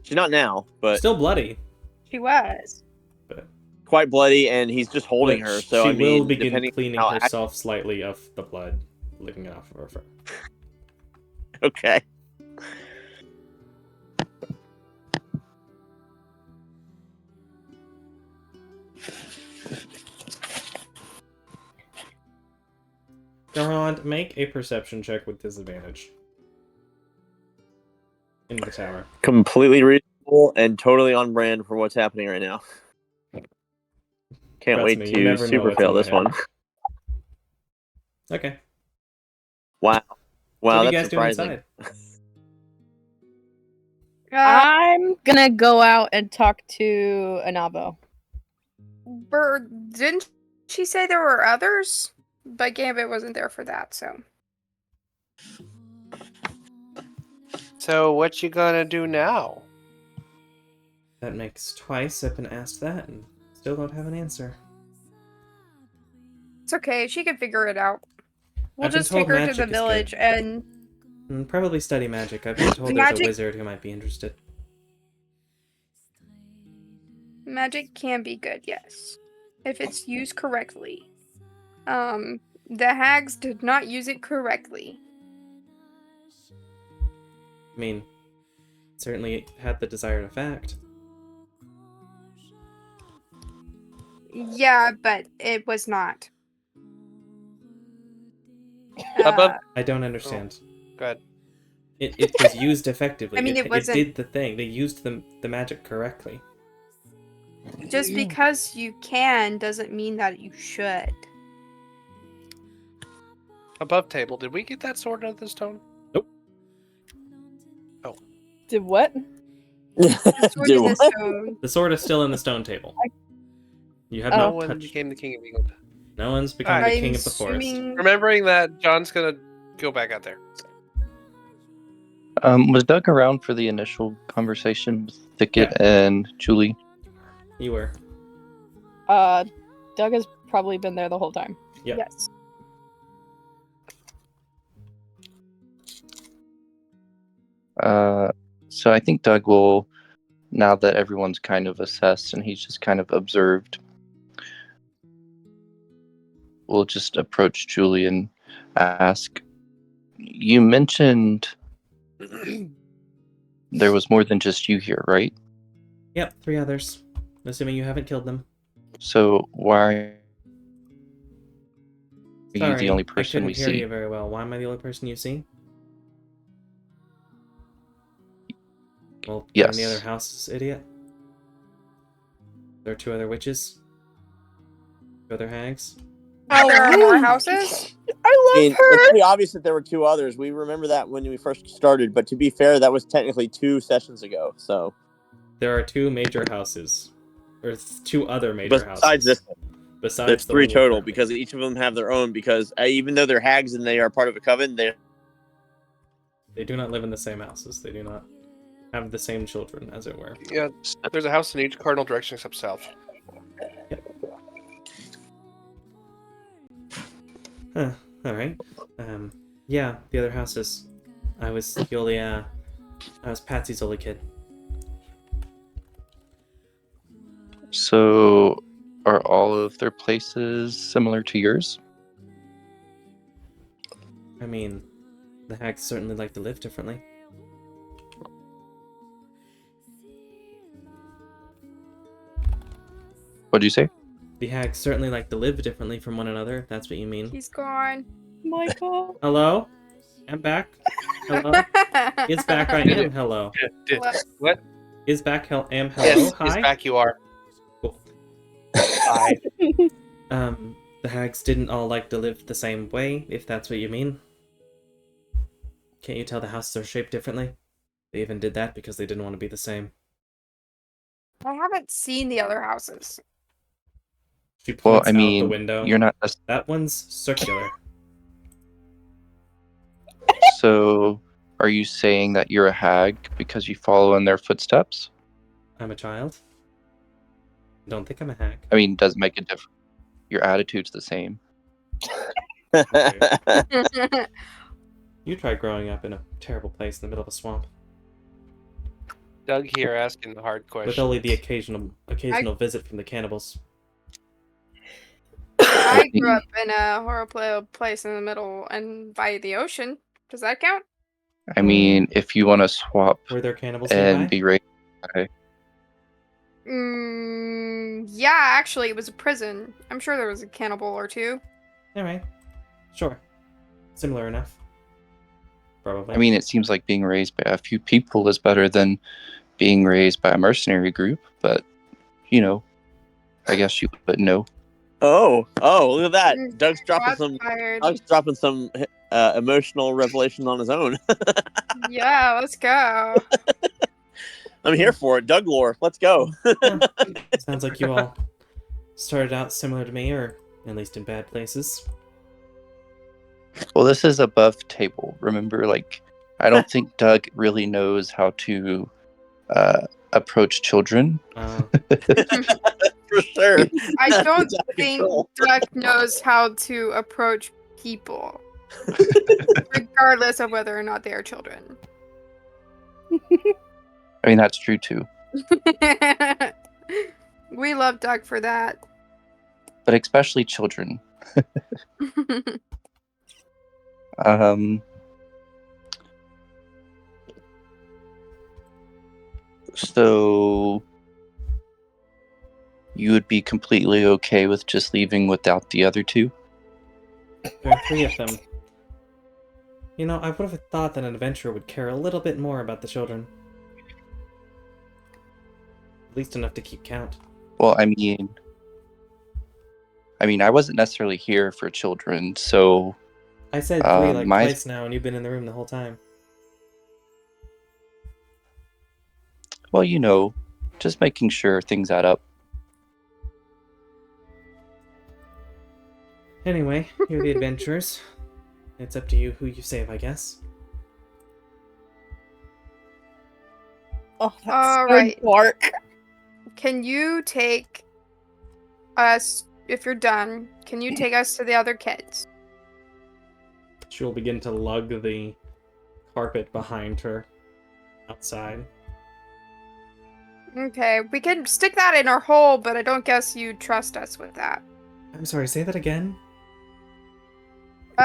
She's not now, but Still bloody, She was. but quite bloody, and he's just holding but her. So she I mean, will begin depending cleaning how herself slightly of the blood, licking it off of her fur. okay. Bond, make a perception check with disadvantage. In the tower. Completely reasonable and totally on brand for what's happening right now. Can't Trust wait me, you to never know super what's fail in my this head. one. Okay. Wow. So Wow, what are you that's guys doing surprising. inside? I'm gonna go out and talk to Anavo. Didn't she say there were others? But Gambit wasn't there for that, so. So what you gonna do now? That makes twice I've been asked that and still don't have an answer. It's okay, she can figure it out. We'll I've been just told take her to magic the is village good. and Probably study magic. I've been told there's a Magic- wizard who might be interested. magic can be good, yes. If it's used correctly. The hags did not use it correctly. I mean, certainly had the desired effect. Yeah, but it was not. Above. I don't understand. Go ahead. It was used effectively. I mean, it wasn't- did the thing. They used the magic correctly. Just because you can doesn't mean that you should. Above table. Did we get that sword out of the stone? Did what? The sword Do in the what? stone. The sword is still in the stone table. You have No not one touched. became the king of England. No one's become the Alright. king I'm of the forest. assuming- Remembering that John's gonna go back out there. Was Doug around for the initial conversation with Thicket and Julie? You were. Doug has probably been there the whole time. Yep. Yes. So I think Doug will, now that everyone's kind of assessed and he's just kind of observed, will just approach Julie and ask, you mentioned there was more than just you here, right? Yep, 3 others. Assuming you haven't killed them. So why are you Sorry, the only I person couldn't we hear see? you very well. Why am I the only person you see? Well, you're in the Yes. other houses, idiot. There are 2 other witches. 2 other hags. There are more houses? I love It's pretty obvious that there were 2 others. We remember that when we first started, but to be fair, that was technically 2 sessions ago. So There are 2 major houses. Or 2 other major houses. besides this, Besides there's the 3 one you're total currently- because each of them have their own. Because even though they're hags and they are part of a coven, They do not live in the same houses. They do not have the same children, as it were. Yeah, there's a house in each cardinal direction except south. Huh. Alright. Yeah, the other houses. I was Patsy's only kid. So are all of their places similar to yours? I mean, the hags certainly like to live differently. What'd you say? The hags certainly like to live differently from one another, if that's what you mean. He's gone. Michael. Hello? I'm back. Hello? Is back I am. Hello. What? Is back hello. Yes, Hi. is back you are. Cool. Hi. The hags didn't all like to live the same way, if that's what you mean. Can't you tell the houses are shaped differently? They even did that because they didn't want to be the same. I haven't seen the other houses. She Well, points I out the mean, window. you're not. That one's circular. So are you saying that you're a hag because you follow in their footsteps? I'm a child. Don't think I'm a hag. I mean, does it make a difference? Your attitude's the same. You try growing up in a terrible place in the middle of a swamp. Doug here asking the hard question. With only the occasional visit from the cannibals. I grew up in a horrible place in the middle and by the ocean. Does that count? I mean, if you want to swap Were there cannibals and nearby? be raised by, Yeah, actually, it was a prison. I'm sure there was a cannibal or 2. Alright. Sure. Similar enough. Probably. I mean, it seems like being raised by a few people is better than being raised by a mercenary group, but, I guess you wouldn't know. Oh, look at that. Mm, Doug's dropping Shots some. fired. Doug's dropping some emotional revelation on his own. Yeah, let's go. I'm here for it. Doug lore. Let's go. Huh. Sounds like you all started out similar to me, or at least in bad places. Well, this is above table. Remember, I don't think Doug really knows how to approach children. For sure. I don't It's out of think control. Duck knows how to approach people, regardless of whether or not they are children. I mean, that's true too. We love Duck for that. But especially children. Um. So you would be completely okay with just leaving without the other two? There are 3 of them. I would have thought that an adventurer would care a little bit more about the children. At least enough to keep count. Well, I mean, I wasn't necessarily here for children, so I said 3 like my twice now, and you've been in the room the whole time. well, just making sure things add up. Anyway, you're the adventurers. It's up to you who you save, I guess. Oh, that's All so right. dark. Can you take us, if you're done, can you take us to the other kids? She will begin to lug the carpet behind her outside. Okay, we can stick that in our hole, but I don't guess you trust us with that. I'm sorry, say that again? We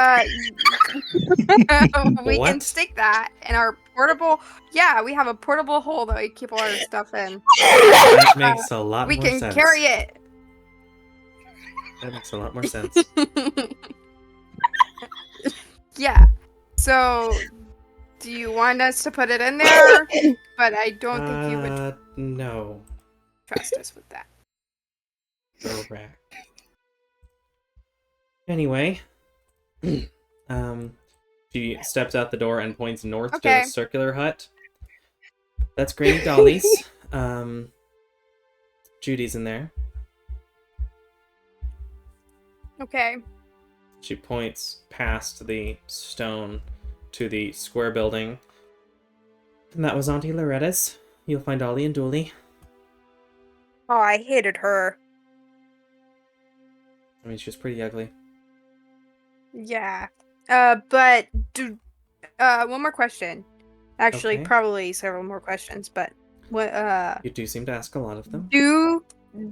can What? stick that in our portable. Yeah, we have a portable hole that we keep all our stuff in. That makes a lot We more can sense. carry it. That makes a lot more sense. Yeah. So, do you want us to put it in there? But I don't think you would No. trust us with that. Correct. Anyway, she steps out the door and points north to Okay. the circular hut. That's Granny Dolly's. Judy's in there. Okay. She points past the stone to the square building. And that was Auntie Loretta's. You'll find Ollie and Dooley. Oh, I hated her. I mean, she was pretty ugly. Yeah. But one more question. Actually, Okay. probably several more questions, but what You do seem to ask a lot of them. do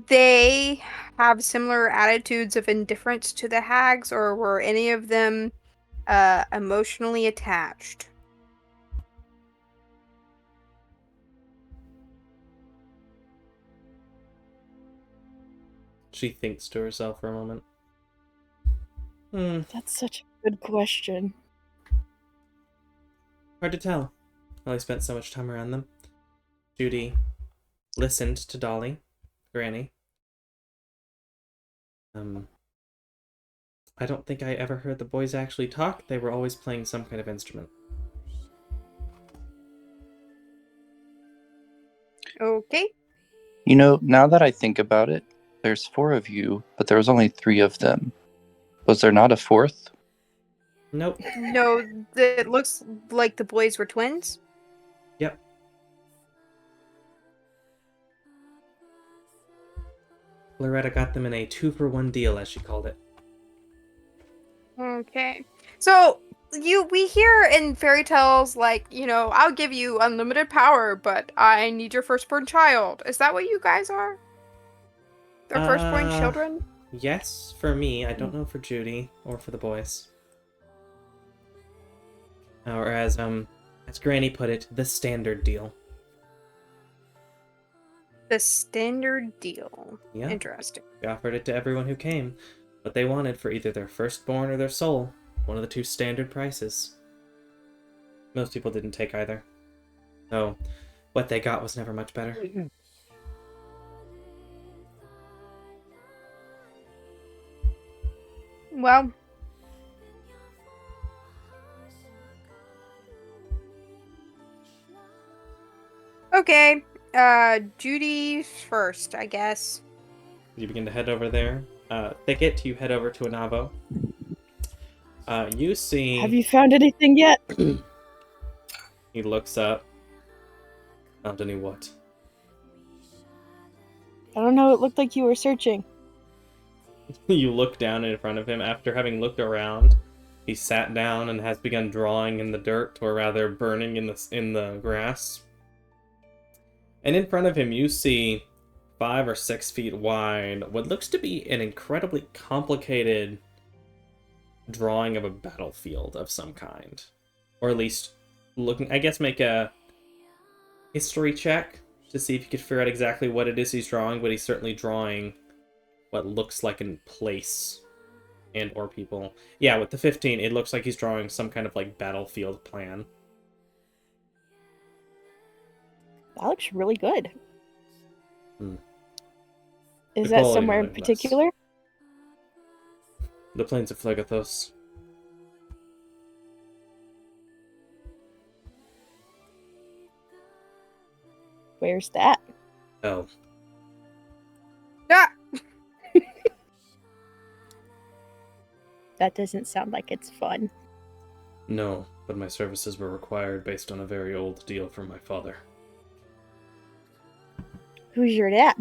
they have similar attitudes of indifference to the hags, or were any of them emotionally attached? She thinks to herself for a moment. That's such a good question. Hard to tell. I spent so much time around them. Judy listened to Dolly, Granny. I don't think I ever heard the boys actually talk. They were always playing some kind of instrument. Okay. Now that I think about it, there's 4 of you, but there was only 3 of them. Was there not a 4th? Nope. No, it looks like the boys were twins. Yep. Loretta got them in a 2-for-1 deal, as she called it. Okay. So we hear in fairy tales like, I'll give you unlimited power, but I need your firstborn child. Is that what you guys are? Their firstborn children? Yes, for me. I don't know for Judy or for the boys. Or as Granny put it, the standard deal. The standard deal. Yeah. Interesting. We offered it to everyone who came, what they wanted for either their firstborn or their soul. one of the 2 standard prices. Most people didn't take either. So, what they got was never much better. Well, okay. Judy's first, I guess. You begin to head over there. Thicket, you head over to Anavo. You see... Have you found anything yet? He looks up. Found any what? I don't know, it looked like you were searching. You look down in front of him. After having looked around, he sat down and has begun drawing in the dirt, or rather burning in the grass. And in front of him, you see 5 or 6 feet wide, what looks to be an incredibly complicated drawing of a battlefield of some kind. Or at least looking, I guess, make a history check to see if you could figure out exactly what it is he's drawing, but he's certainly drawing what looks like a place and or people. Yeah, with the 15, it looks like he's drawing some kind of like battlefield plan. That looks really good. Hmm. Is The that quality, somewhere in nonetheless. particular? The plains of Phlegathos. Where's that? Oh, Ah! That doesn't sound like it's fun. no, but my services were required based on a very old deal from my father. Who's your dad?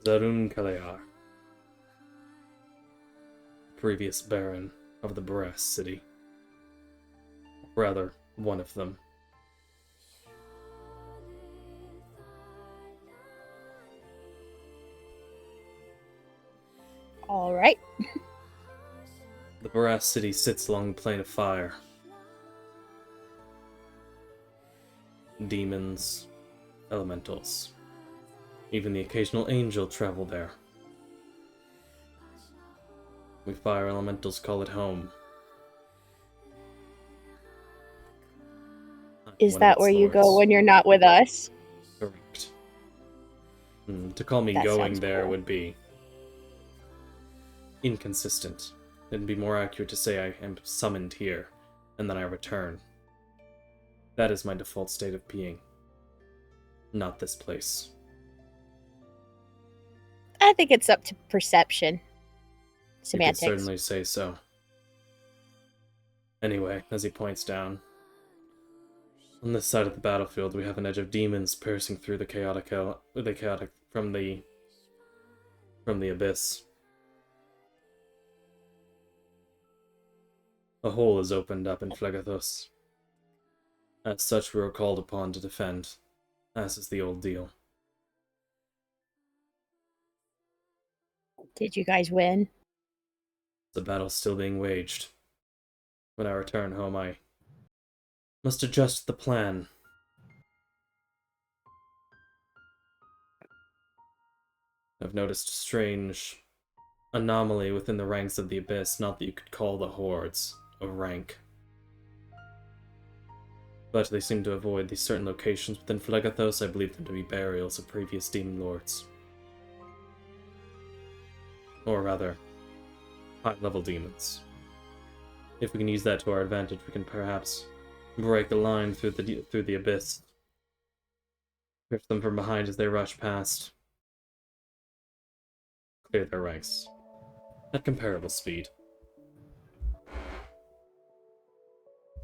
Zarun Kalayar, previous Baron of the Brass City. Rather, one of them. Alright. The Brass City sits along the Plain of Fire. Demons, elementals, even the occasional angel travel there. We fire elementals call it home. Is One of that its where you go lords. when you're not with us? Correct. To call me That going sounds there cool. would be inconsistent. It'd be more accurate to say I am summoned here, and then I return. That is my default state of being. Not this place. I think it's up to perception. You could Semantics. certainly say so. Anyway, as he points down, on this side of the battlefield we have an edge of demons piercing through the chaotic from the abyss. A hole is opened up in Phlegathos. As such, we were called upon to defend, as is the old deal. Did you guys win? The battle's still being waged. When I return home, I must adjust the plan. I've noticed a strange anomaly within the ranks of the Abyss, not that you could call the Hordes a rank. But they seem to avoid these certain locations within Phlegathos. I believe them to be burials of previous demon lords. Or rather, high-level demons. If we can use that to our advantage, we can perhaps break the line through the Abyss. Pierce them from behind as they rush past. Clear their ranks. At comparable speed.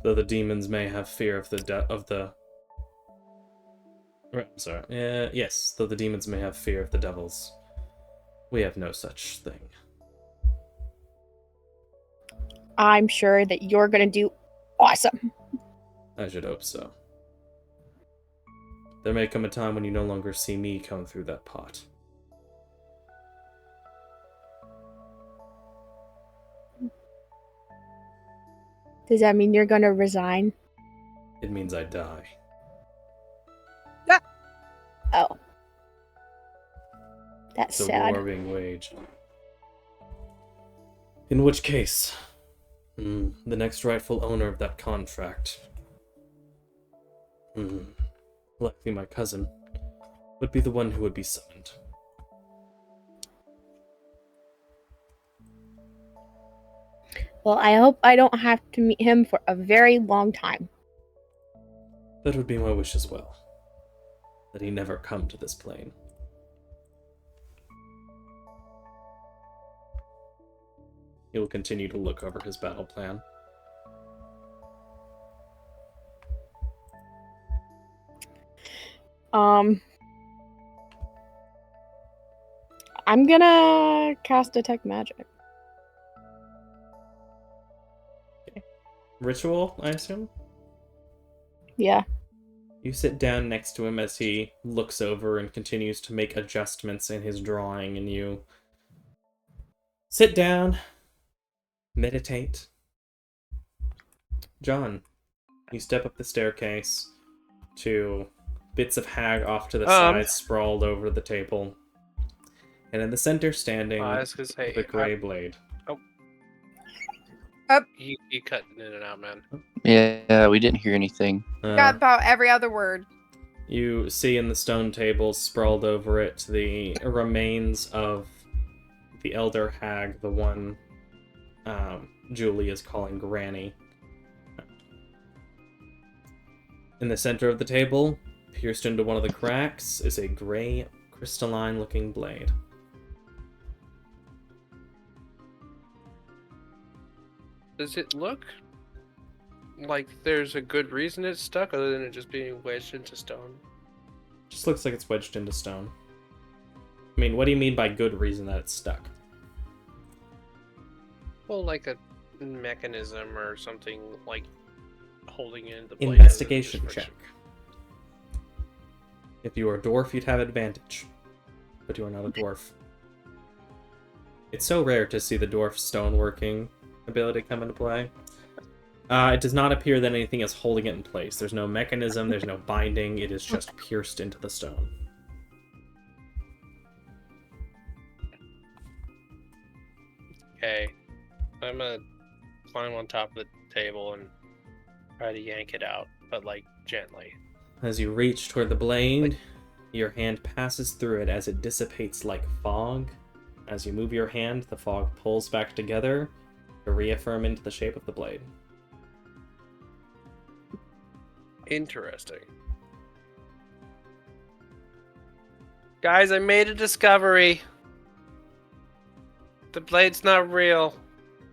Though the demons may have fear of the I'm sorry. Yes, though the demons may have fear of the devils, we have no such thing. I'm sure that you're gonna do awesome. I should hope so. There may come a time when you no longer see me come through that pot. Does that mean you're gonna resign? It means I die. Oh. That's It's a sad. war being waged. In which case, the next rightful owner of that contract, likely my cousin, would be the one who would be summoned. Well, I hope I don't have to meet him for a very long time. That would be my wish as well. That he never come to this plane. He will continue to look over his battle plan. I'm gonna cast Detect Magic. Ritual, I assume? Yeah. You sit down next to him as he looks over and continues to make adjustments in his drawing, and you sit down, meditate. John, you step up the staircase to bits of hag off to the side sprawled over the table. And in the center standing, I was gonna say, the gray blade. You cutting in and out, man. Yeah, we didn't hear anything. Got about every other word. You see in the stone table, sprawled over it, the remains of the elder hag, the one Julie is calling Granny. In the center of the table, pierced into one of the cracks, is a gray, crystalline-looking blade. Does it look like there's a good reason it's stuck, other than it just being wedged into stone? Just looks like it's wedged into stone. I mean, what do you mean by good reason that it's stuck? Well, like a mechanism or something, like holding it in the blade. Investigation check. If you are a dwarf, you'd have advantage. But you are not a dwarf. It's so rare to see the dwarf stoneworking ability come into play. It does not appear that anything is holding it in place. There's no mechanism, there's no binding, it is just pierced into the stone. Okay. I'm gonna climb on top of the table and try to yank it out, but like gently. As you reach toward the blade, your hand passes through it as it dissipates like fog. As you move your hand, the fog pulls back together to reaffirm into the shape of the blade. Interesting. Guys, I made a discovery. The blade's not real.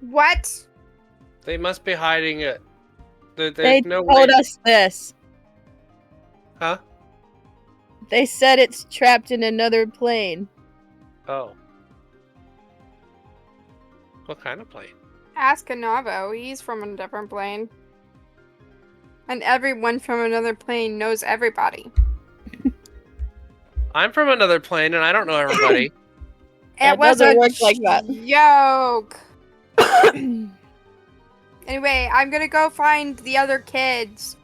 What? They must be hiding it. There's They no told way. us this. Huh? They said it's trapped in another plane. Oh. What kind of plane? Ask Anavo. He's from a different plane. And everyone from another plane knows everybody. I'm from another plane and I don't know everybody. It was doesn't a work like that. joke. Anyway, I'm gonna go find the other kids.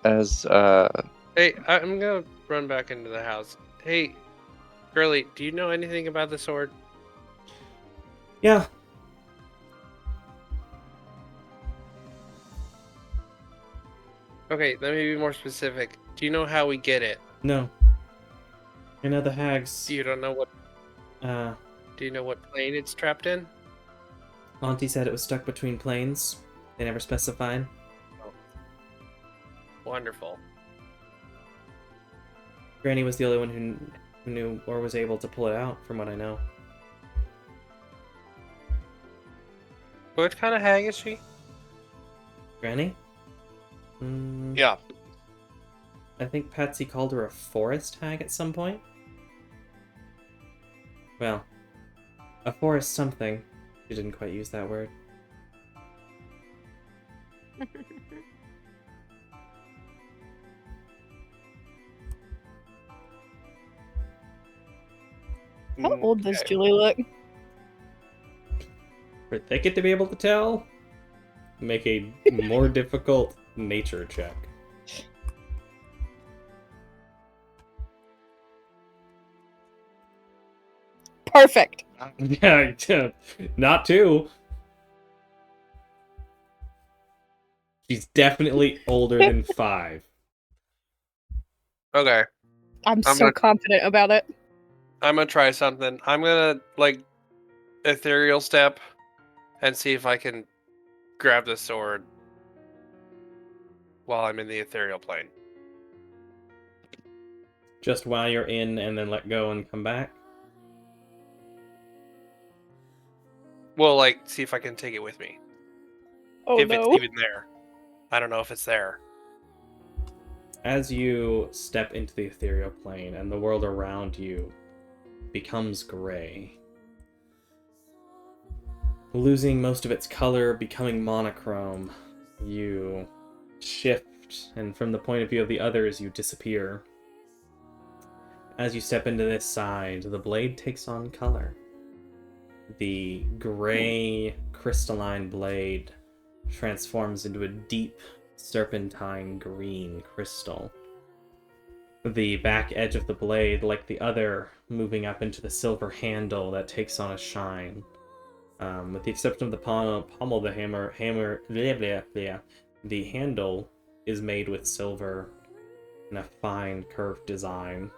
As Hey, I'm gonna run back into the house. Hey, Girly, do you know anything about the sword? Yeah. Okay, let me be more specific. Do you know how we get it? No. I know the hags. You don't know what... Do you know what plane it's trapped in? Auntie said it was stuck between planes. They never specified. Wonderful. Granny was the only one who knew or was able to pull it out, from what I know. What kind of hag is she? Granny? Yeah. I think Patsy called her a forest hag at some point. Well, a forest something. She didn't quite use that word. How old does Julie look? For Thicket to be able to tell, make a more difficult nature check. Perfect. Yeah, not 2. She's definitely older than 5. Okay, I'm so gonna- confident about it. I'm gonna try something. I'm gonna like ethereal step and see if I can grab the sword while I'm in the ethereal plane. Just while you're in, and then let go and come back. Well, like, see if I can take it with me. Oh if no. it's even there. I don't know if it's there. As you step into the ethereal plane and the world around you becomes gray, losing most of its color, becoming monochrome, you shift, and from the point of view of the others, you disappear. As you step into this side, the blade takes on color. The gray, crystalline blade transforms into a deep, serpentine green crystal. The back edge of the blade, like the other, moving up into the silver handle that takes on a shine. With the exception of the pommel of the the handle is made with silver in a fine curved design.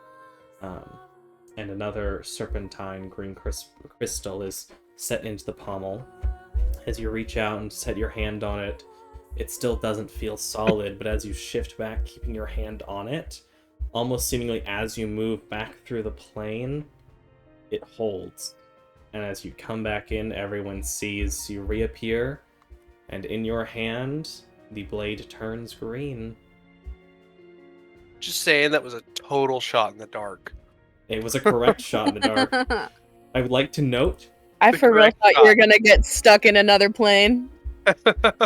And another serpentine green crystal is set into the pommel. As you reach out and set your hand on it, it still doesn't feel solid, but as you shift back, keeping your hand on it, almost seemingly as you move back through the plane, it holds. And as you come back in, everyone sees you reappear, and in your hand, the blade turns green. Just saying, that was a total shot in the dark. It was a correct shot in the dark. I would like to note, I The for real correct thought you were shot. gonna get stuck in another plane.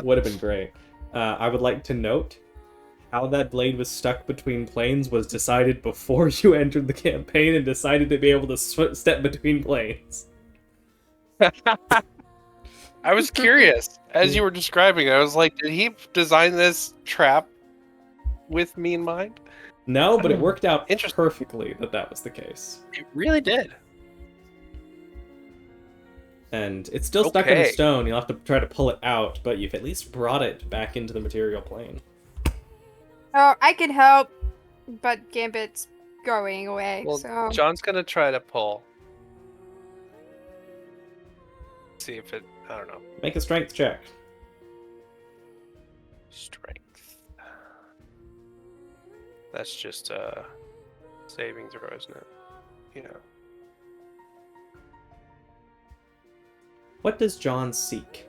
would have been great. I would like to note, how that blade was stuck between planes was decided before you entered the campaign and decided to be able to step between planes. I was curious as you were describing. I was like, did he design this trap with me in mind? No, but it worked out Interesting. perfectly that was the case. It really did. And it's still stuck in the Okay. stone. You'll have to try to pull it out, but you've at least brought it back into the material plane. Oh, I could help, but Gambit's going away, Well, so... John's gonna try to pull. See if it. I don't know. Make a strength check. Strength. That's just saving throw, isn't it? Yeah. What does John seek?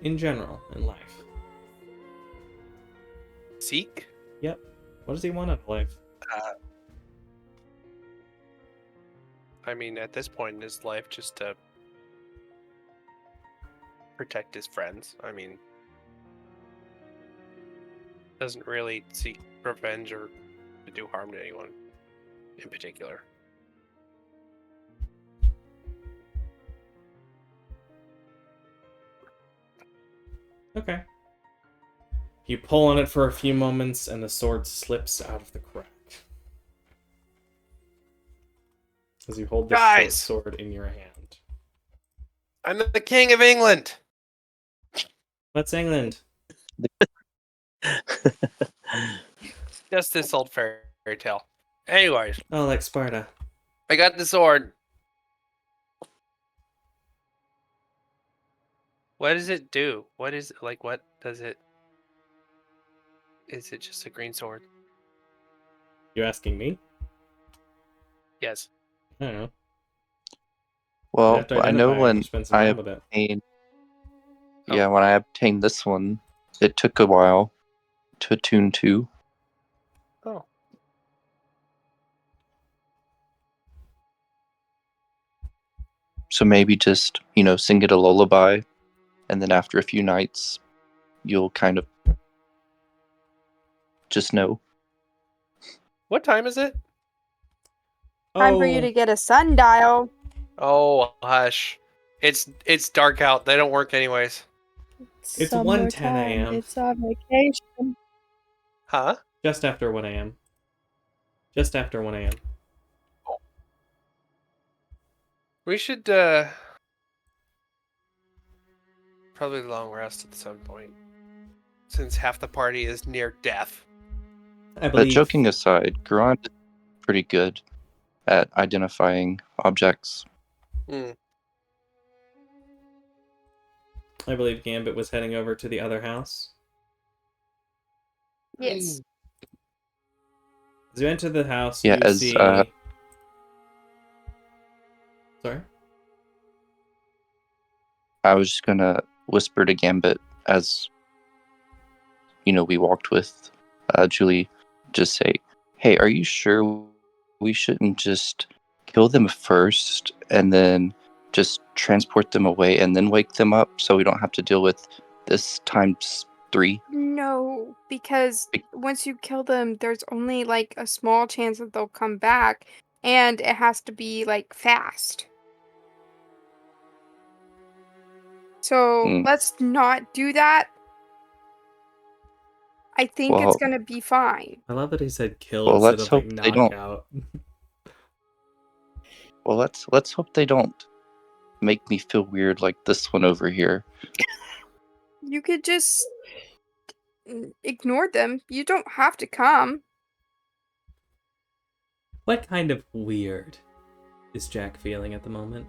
In general, in life. Seek. Yep. What does he want out of life? I mean, at this point in his life, just to protect his friends. I mean, doesn't really seek revenge or to do harm to anyone in particular. Okay. You pull on it for a few moments, and the sword slips out of the crack. As you hold this short Guys! sword in your hand. I'm the King of England. What's England? Just this old fairy tale. Anyways, Oh, like Sparta. I got the sword. What does it do? What is like? What does it? Is it just a green sword? You asking me? Yes. I don't know. You Well, have to I know identify it when and spend some I time with it. obtained, Oh. yeah, when I obtained this one, it took a while to attune to. Oh. So maybe just, sing it a lullaby, and then after a few nights, you'll kind of just know. What time is it? Time for you to get a sundial. Oh, hush. It's dark out. They don't work anyways. It's 1:10 a.m. It's our vacation. Huh? Just after 1 a.m. Just after 1 a.m. We should probably long rest at some point, since half the party is near death. I But believe. joking aside, Garand is pretty good at identifying objects. I believe Gambit was heading over to the other house. Yes. As you enter the house, Yeah, you as, see. Sorry. I was just gonna whisper to Gambit as we walked with Julie, just say, "Hey, are you sure we shouldn't just kill them first and then just transport them away and then wake them up so we don't have to deal with this times 3?" No, because once you kill them, there's only like a small chance that they'll come back, and it has to be like fast. So let's not do that. I think it's Well, gonna be fine. I love that he said kill well, instead let's of like hope they don't. knockout. Well, let's hope they don't make me feel weird like this one over here. You could just ignore them. You don't have to come. What kind of weird is Jack feeling at the moment?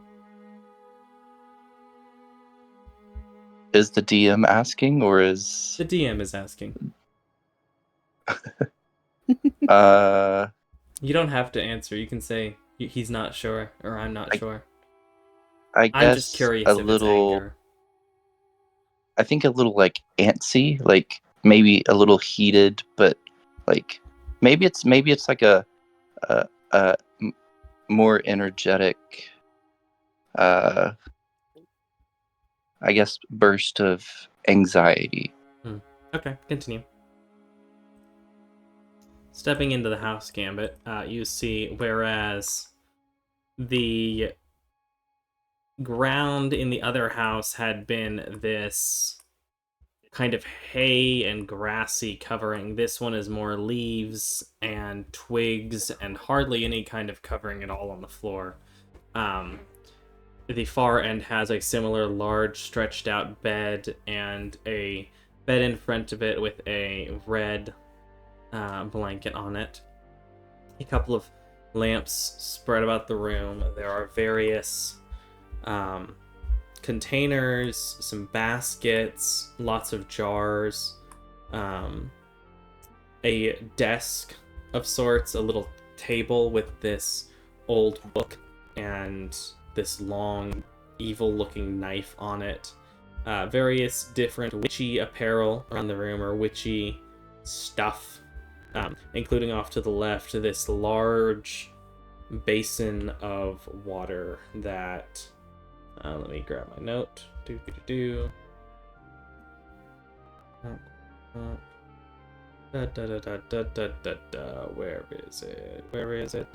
Is the DM asking, or is The DM is asking. You don't have to answer. You can say he's not sure or I'm not sure. I guess I'm just curious if it's anger. I think a little like antsy, like maybe a little heated, but like maybe it's like a more energetic, I guess, burst of anxiety. Okay, continue. Stepping into the house, Gambit, you see, whereas the ground in the other house had been this kind of hay and grassy covering, this one is more leaves and twigs and hardly any kind of covering at all on the floor. The far end has a similar large stretched out bed and a bed in front of it with a red blanket on it. A couple of lamps spread about the room. There are various containers, some baskets, lots of jars, a desk of sorts, a little table with this old book and this long, evil-looking knife on it. Various different witchy apparel around the room, or witchy stuff, including off to the left this large basin of water that... let me grab my note. Where is it? Where is it?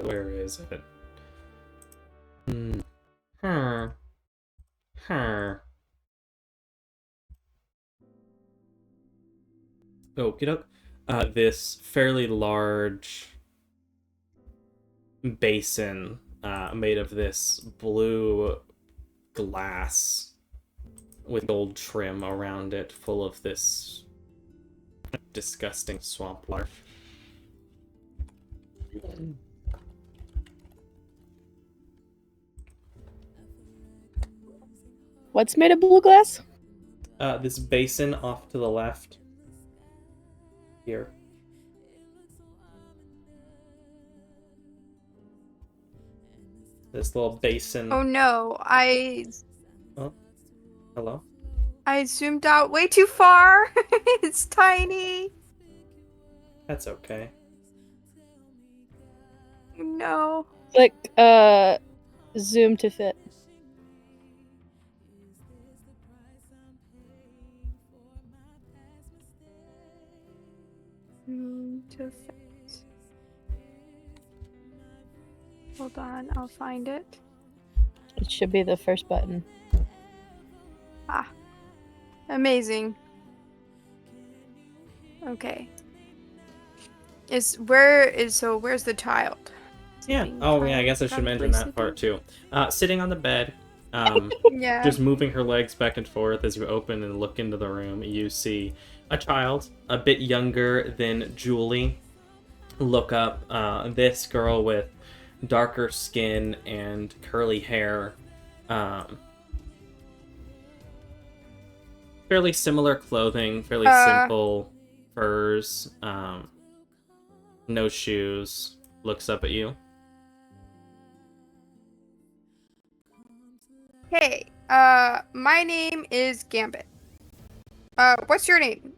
Where is it? Okie doke. This fairly large basin made of this blue glass with gold trim around it, full of this disgusting swamp water. What's made of blue glass? This basin off to the left. Here. This little basin. Oh no, Oh, hello? I zoomed out way too far. It's tiny. That's okay. No. Click zoom to fit. To fit. Hold on, I'll find it. It should be the first button. Ah. Amazing. Okay. Where's the child? Yeah. sleeping. Oh, yeah. I guess I should mention that Probably part too. Sitting on the bed, Yeah. just moving her legs back and forth as you open and look into the room. You see a child, a bit younger than Julie. Look up. This girl with darker skin and curly hair. Fairly similar clothing, fairly simple furs. No shoes. Looks up at you. Hey, my name is Gambit. What's your name?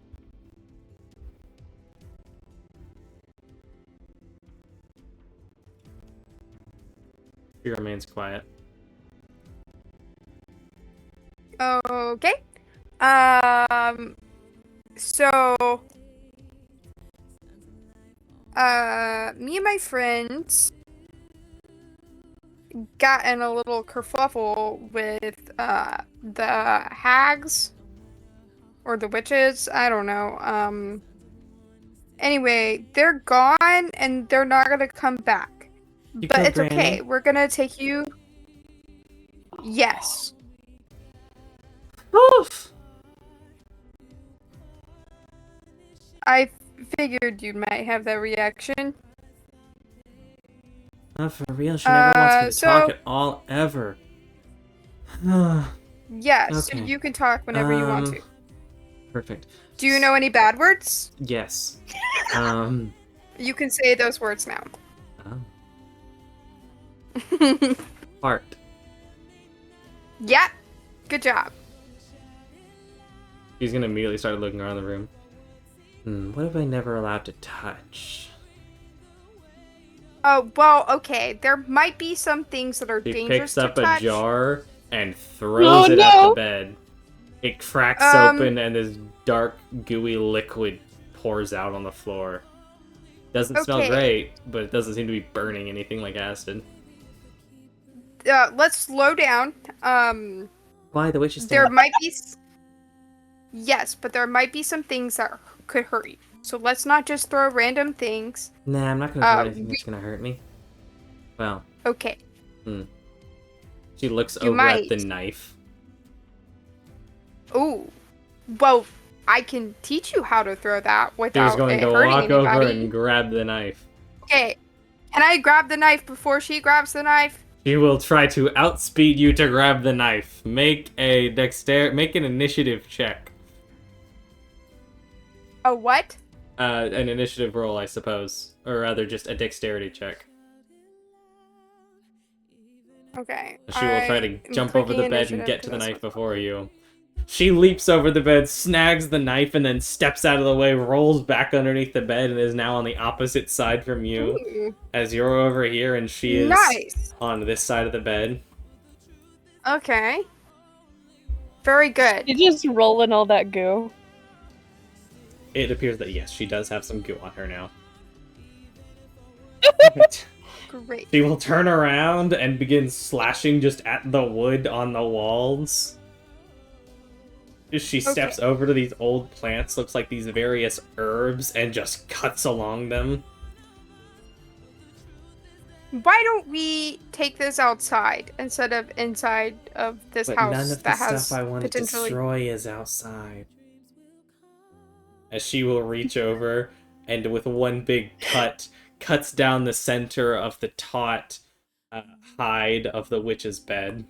She remains quiet. Okay. So, me and my friends got in a little kerfuffle with, the hags, or the witches, I don't know, anyway, they're gone, and they're not gonna come back. You But killed it's okay, Granny? we're gonna take you... Yes. Oof! I figured you might have that reaction. Not for real. She never wants me to talk so- at all, ever. Yes, Okay. you can talk whenever you want to. Perfect. Do you know any bad words? Yes. You can say those words now. Oh. Heart. Yeah, good job. She's gonna immediately start looking around the room. What have I never allowed to touch? Oh, well, okay. There might be some things that are She dangerous picks up to touch. a jar and throws it at the bed. It cracks open and this dark, gooey liquid pours out on the floor. Doesn't smell Okay. great, but it doesn't seem to be burning anything like acid. Let's slow down. Why? The witch is There dead. might be... Yes, but there might be some things that could hurt you. So let's not just throw random things. Nah, I'm not gonna throw anything that's gonna hurt me. Well, Okay. she looks You over at the might. knife. Ooh. Well, I can teach you how to throw that She's without going it to hurting walk over anybody. and grab the knife. Okay. Can I grab the knife before she grabs the knife? She will try to outspeed you to grab the knife. Make an initiative check. A what? An initiative roll, I suppose. Or rather, just a dexterity check. Okay. She will try to I am jump over the clicking bed and initiative get to the this knife one. before you. She leaps over the bed, snags the knife, and then steps out of the way, rolls back underneath the bed, and is now on the opposite side from you. Ooh, As you're over here, and she is nice. on this side of the bed. Okay. Very good. You just rolling all that goo. It appears that, yes, she does have some goo on her now. Great. She will turn around and begin slashing just at the wood on the walls. As she steps over to these old plants, looks like these various herbs, and just cuts along them. Why don't we take this outside instead of inside of this But house none of the that has stuff I want to potentially... destroy is outside. As she will reach over, and with one big cut, cuts down the center of the taut hide of the witch's bed.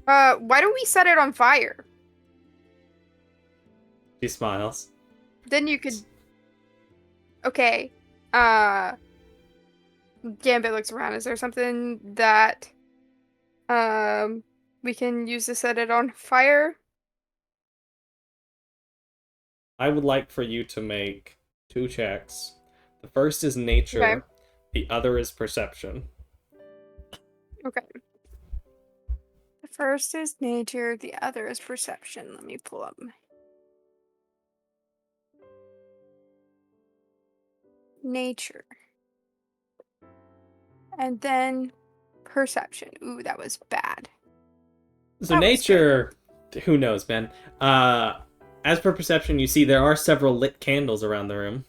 Why don't we set it on fire? She smiles. Then you could... Okay. Gambit looks around. Is there something that we can use to set it on fire? I would like for you to make 2 checks. The first is nature, Okay. the other is perception. Okay. The first is nature, the other is perception. Let me pull up. Nature. And then perception. Ooh, that was bad. So That was nature, who knows, man. As for perception, you see there are several lit candles around the room.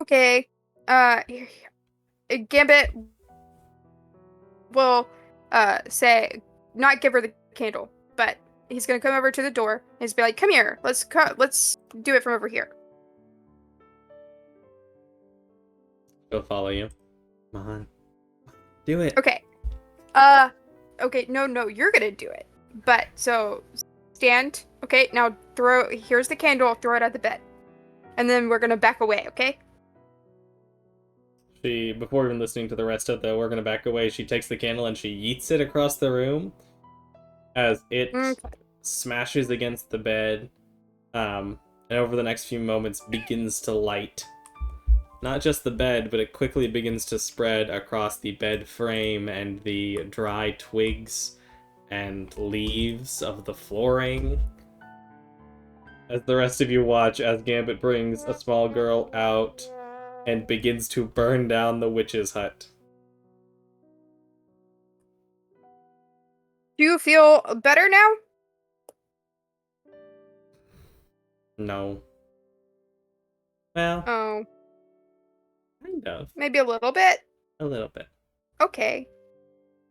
Okay. Gambit will say, not give her the candle, but he's gonna come over to the door and he's be like, "Come here, let's do it from over here." She'll follow you. Come on. Do it. Okay. Okay, no, you're gonna do it. But, so, stand. Okay, now here's the candle, throw it at the bed. And then we're gonna back away, okay? Before even listening to the rest of the "we're gonna back away," she takes the candle and she yeets it across the room as it smashes against the bed, and over the next few moments begins to light. Not just the bed, but it quickly begins to spread across the bed frame and the dry twigs and leaves of the flooring. As the rest of you watch as Gambit brings a small girl out and begins to burn down the witch's hut. Do you feel better now? No. Well, Oh, kind of. maybe a little bit? A little bit. Okay.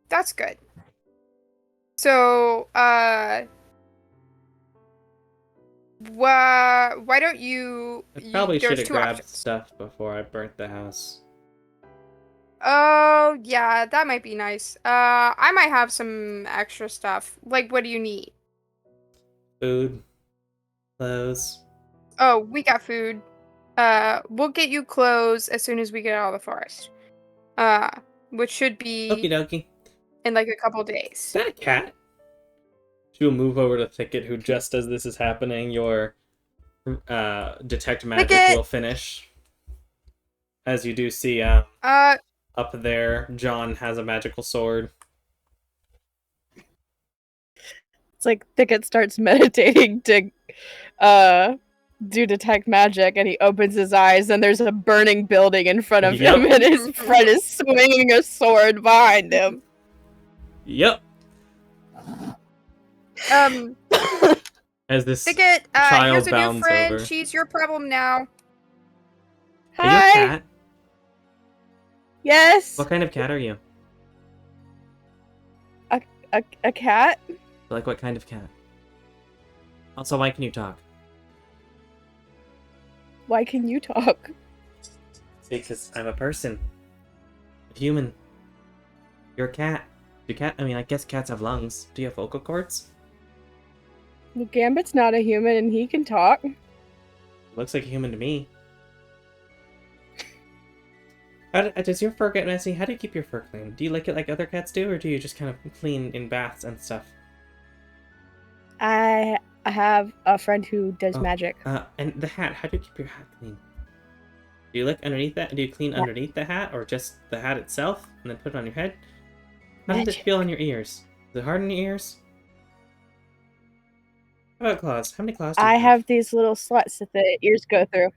That's good. So, why don't you... I probably should there's have two grabbed options. stuff before I burnt the house. Oh, yeah, that might be nice. I might have some extra stuff. Like, what do you need? Food. Clothes. Oh, we got food. We'll get you clothes as soon as we get out of the forest. Which should be Okie dokie. in like a couple Is days. that a cat? She'll move over to Thicket, who just as this is happening, your detect magic Thicket! will finish. As you do see, up there, John has a magical sword. It's like Thicket starts meditating to do detect magic, and he opens his eyes, and there's a burning building in front of him, Yep. and his friend is swinging a sword behind him. Yep. As this Thicket, child here's a new bounds friend. over. She's your problem now. Are you a Hi. cat? Yes. What kind of cat are you? A cat. Like, what kind of cat? Also, why can you talk? Why can you talk? Because I'm a person. A human. You're a cat. I guess cats have lungs. Do you have vocal cords? Well, Gambit's not a human, and he can talk. Looks like a human to me. Does your fur get messy? How do you keep your fur clean? Do you lick it like other cats do, or do you just kind of clean in baths and stuff? I have a friend who does magic. And the hat, how do you keep your hat clean? Do you lick underneath that? Do you clean underneath the hat, or just the hat itself, and then put it on your head? How does it Magic. feel on your ears? Is it hard on your ears? How about claws? How many claws do you I have these little slots that the ears go through.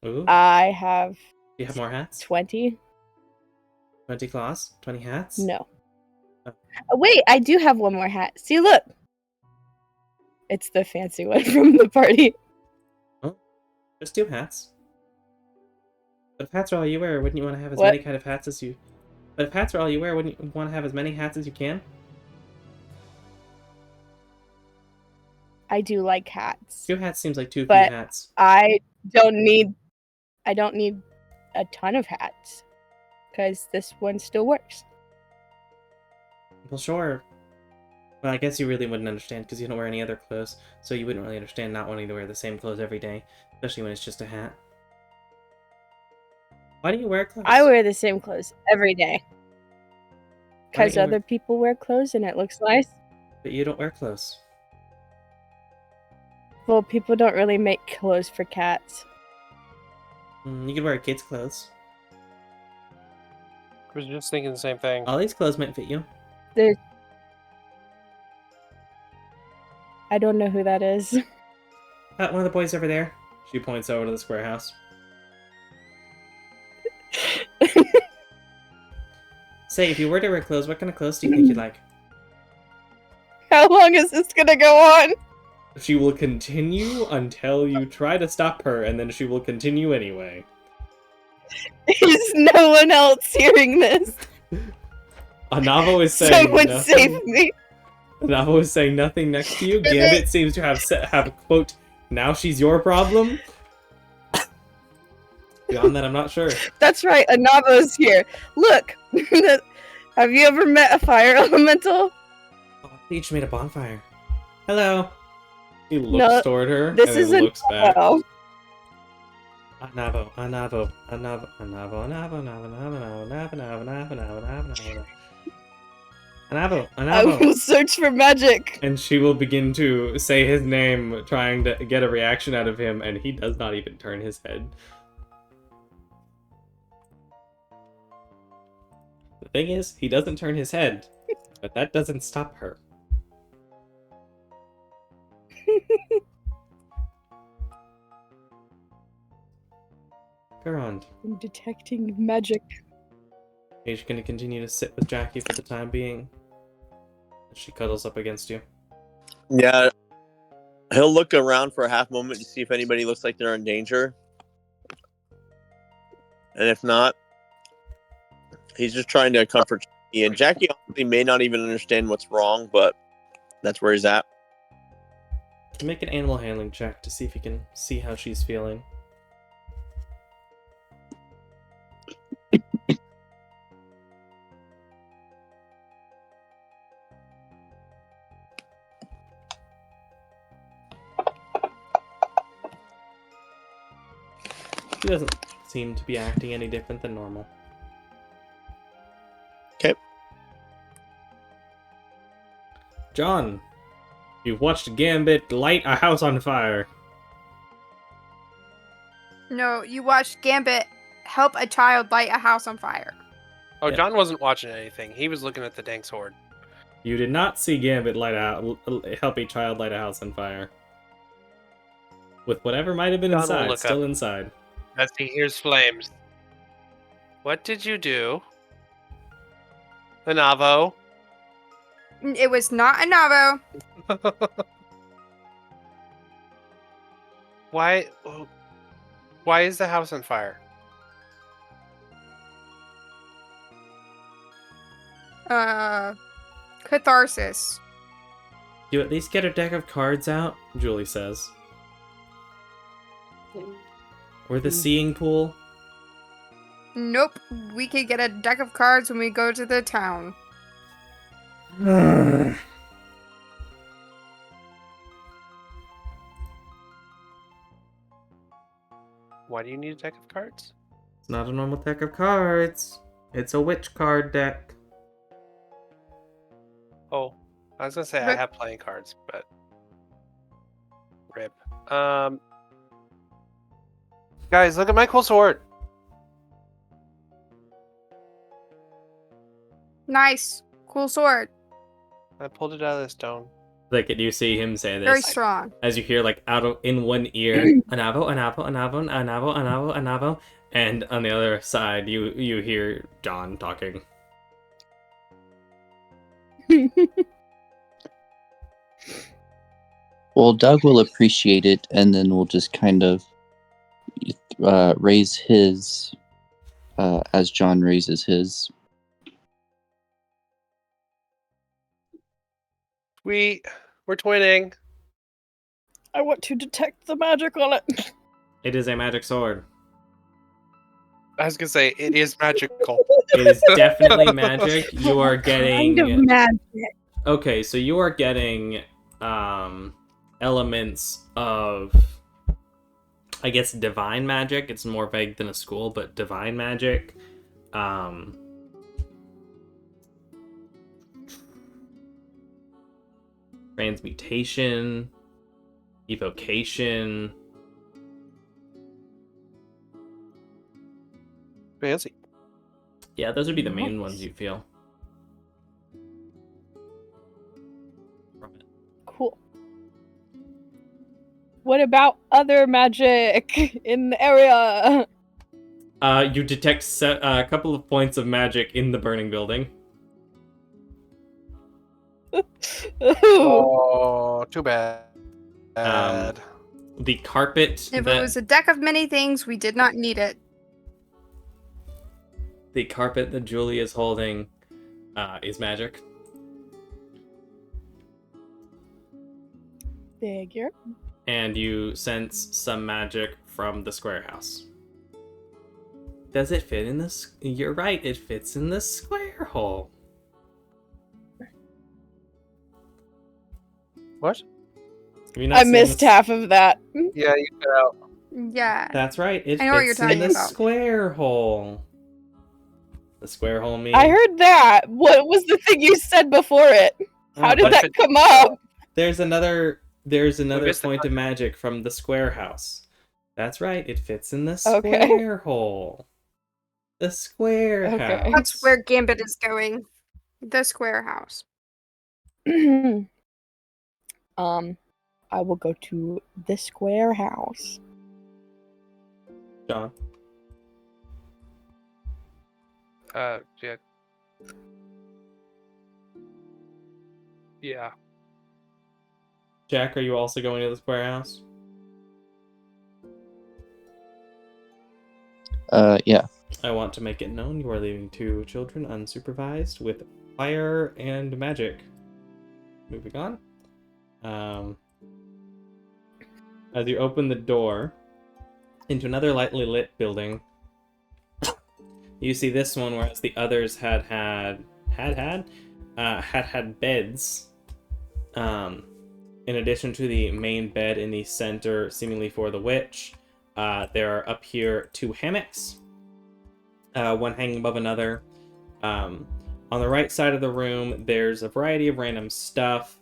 Ooh. I have Do you have more hats? 20. 20 claws? 20 hats? No. Oh. Oh, wait, I do have one more hat. See, look. It's the fancy one from the party. Just 2 hats. But if hats are all you wear, wouldn't you want to have as What? many kind of hats as you... But if hats are all you wear, wouldn't you want to have as many hats as you can? I do like hats. 2 hats seems like too few But- hats. I don't need a ton of hats. Because this one still works. Well, sure. Well, I guess you really wouldn't understand because you don't wear any other clothes, so you wouldn't really understand not wanting to wear the same clothes every day, especially when it's just a hat. Why do you wear clothes? I wear the same clothes every day. Why don't Because you wear- other people wear clothes and it looks nice. But you don't wear clothes. Well, people don't really make clothes for cats. You could wear kids' clothes. I was just thinking the same thing. Ollie's clothes might fit you. I don't know who that is. One of the boys over there. She points over to the square house. Say, if you were to wear clothes, what kind of clothes do you think you'd like? How long is this gonna go on? She will continue until you try to stop her, and then she will continue anyway. Is no one else hearing this? Anavo is saying Someone nothing. save me. Anavo is saying nothing next to you. Gambit seems to have a quote, now she's your problem. Beyond that, I'm not sure. That's right, Anavo's here. Look, have you ever met a fire elemental? Oh, they each made a bonfire. Hello. He looks No, toward her this and is then looks back. Anavo. Anavo, Anavo, Anavo, Anavo, Anavo, Anavo, Anavo, Anavo, Anavo, Anavo, Anavo, I Anavo. will search for magic. And she will begin to say his name, trying to get a reaction out of him, and he does not even turn his head. The thing is, he doesn't turn his head, but that doesn't stop her. Garand. I'm detecting magic. He's going to continue to sit with Jackie for the time being. She cuddles up against you. Yeah, he'll look around for a half moment to see if anybody looks like they're in danger. And if not, he's just trying to comfort Jackie. And Jackie honestly may not even understand what's wrong, but that's where he's at. Make an animal handling check to see if you can see how she's feeling. She doesn't seem to be acting any different than normal. Okay. John, you've watched Gambit light a house on fire. No, you watched Gambit help a child light a house on fire. Oh, Yeah. John wasn't watching anything. He was looking at the dang sword. You did not see Gambit help a child light a house on fire. With whatever might have been John will inside, look still up. inside. As he hears flames. What did you do? Anavo? It was not a Navo. Why is the house on fire? Catharsis. Do you at least get a deck of cards out? Julie says. Or the seeing pool? Nope, we could get a deck of cards when we go to the town. Why do you need a deck of cards? It's not a normal deck of cards. It's a witch card deck. Oh, I was gonna say I Rip. have playing cards, but rip. Guys, look at my cool sword. Nice. Cool sword. I pulled it out of the stone. Like, you see him say this. Very strong. As you hear, like, out of in one ear, Anavo, Anavo, Anavo, Anavo, Anavo, Anavo, and on the other side, you hear John talking. Well, Doug will appreciate it, and then we'll just kind of raise his as John raises his. We're twinning. I want to detect the magic on it. It is a magic sword. I was gonna say it is magical. It is definitely magic. You are getting... Kind of magic. Okay, so you are getting elements of, I guess, divine magic. It's more vague than a school, but divine magic. Transmutation, evocation. Fancy. Yeah, those would be the main Nice. ones you feel. From it. Cool. What about other magic in the area? You detect a couple of points of magic in the burning building. Ooh. Oh, too bad. The carpet If that... it was a deck of many things, we did not need it. The carpet that Julie is holding is magic. Figure. And you sense some magic from the square house. Does it fit in this? You're right, it fits in the square hole. What? Have you not I seen missed this? half of that. Yeah, you cut out. Yeah. That's right, it I know what you're fits in talking the about. square hole. The square hole means... I heard that. What was the thing you said before it? How did What that if it- come up? There's another missed the point of magic from the square house. That's right, it fits in the Okay. square hole. The square Okay. house. That's where Gambit is going. The square house. I will go to the square house. John. Yeah. Yeah. Jack, are you also going to the square house? Yeah. I want to make it known you are leaving 2 children unsupervised with fire and magic. Moving on. As you open the door into another lightly lit building, you see this one, whereas the others had beds. In addition to the main bed in the center, seemingly for the witch, there are up here 2 hammocks, one hanging above another. On the right side of the room, there's a variety of random stuff.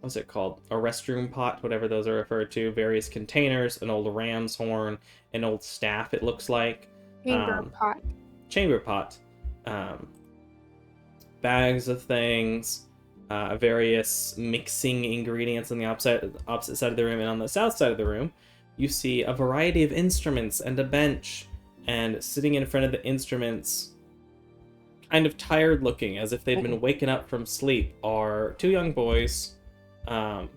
What's it called? A restroom pot, whatever those are referred to. Various containers, an old ram's horn, an old staff, it looks like. Chamber pot. Chamber pot. Bags of things. Various mixing ingredients on the opposite side of the room. And on the south side of the room, you see a variety of instruments and a bench. And sitting in front of the instruments, kind of tired looking, as if they'd been waken up from sleep, are 2 young boys. Fairly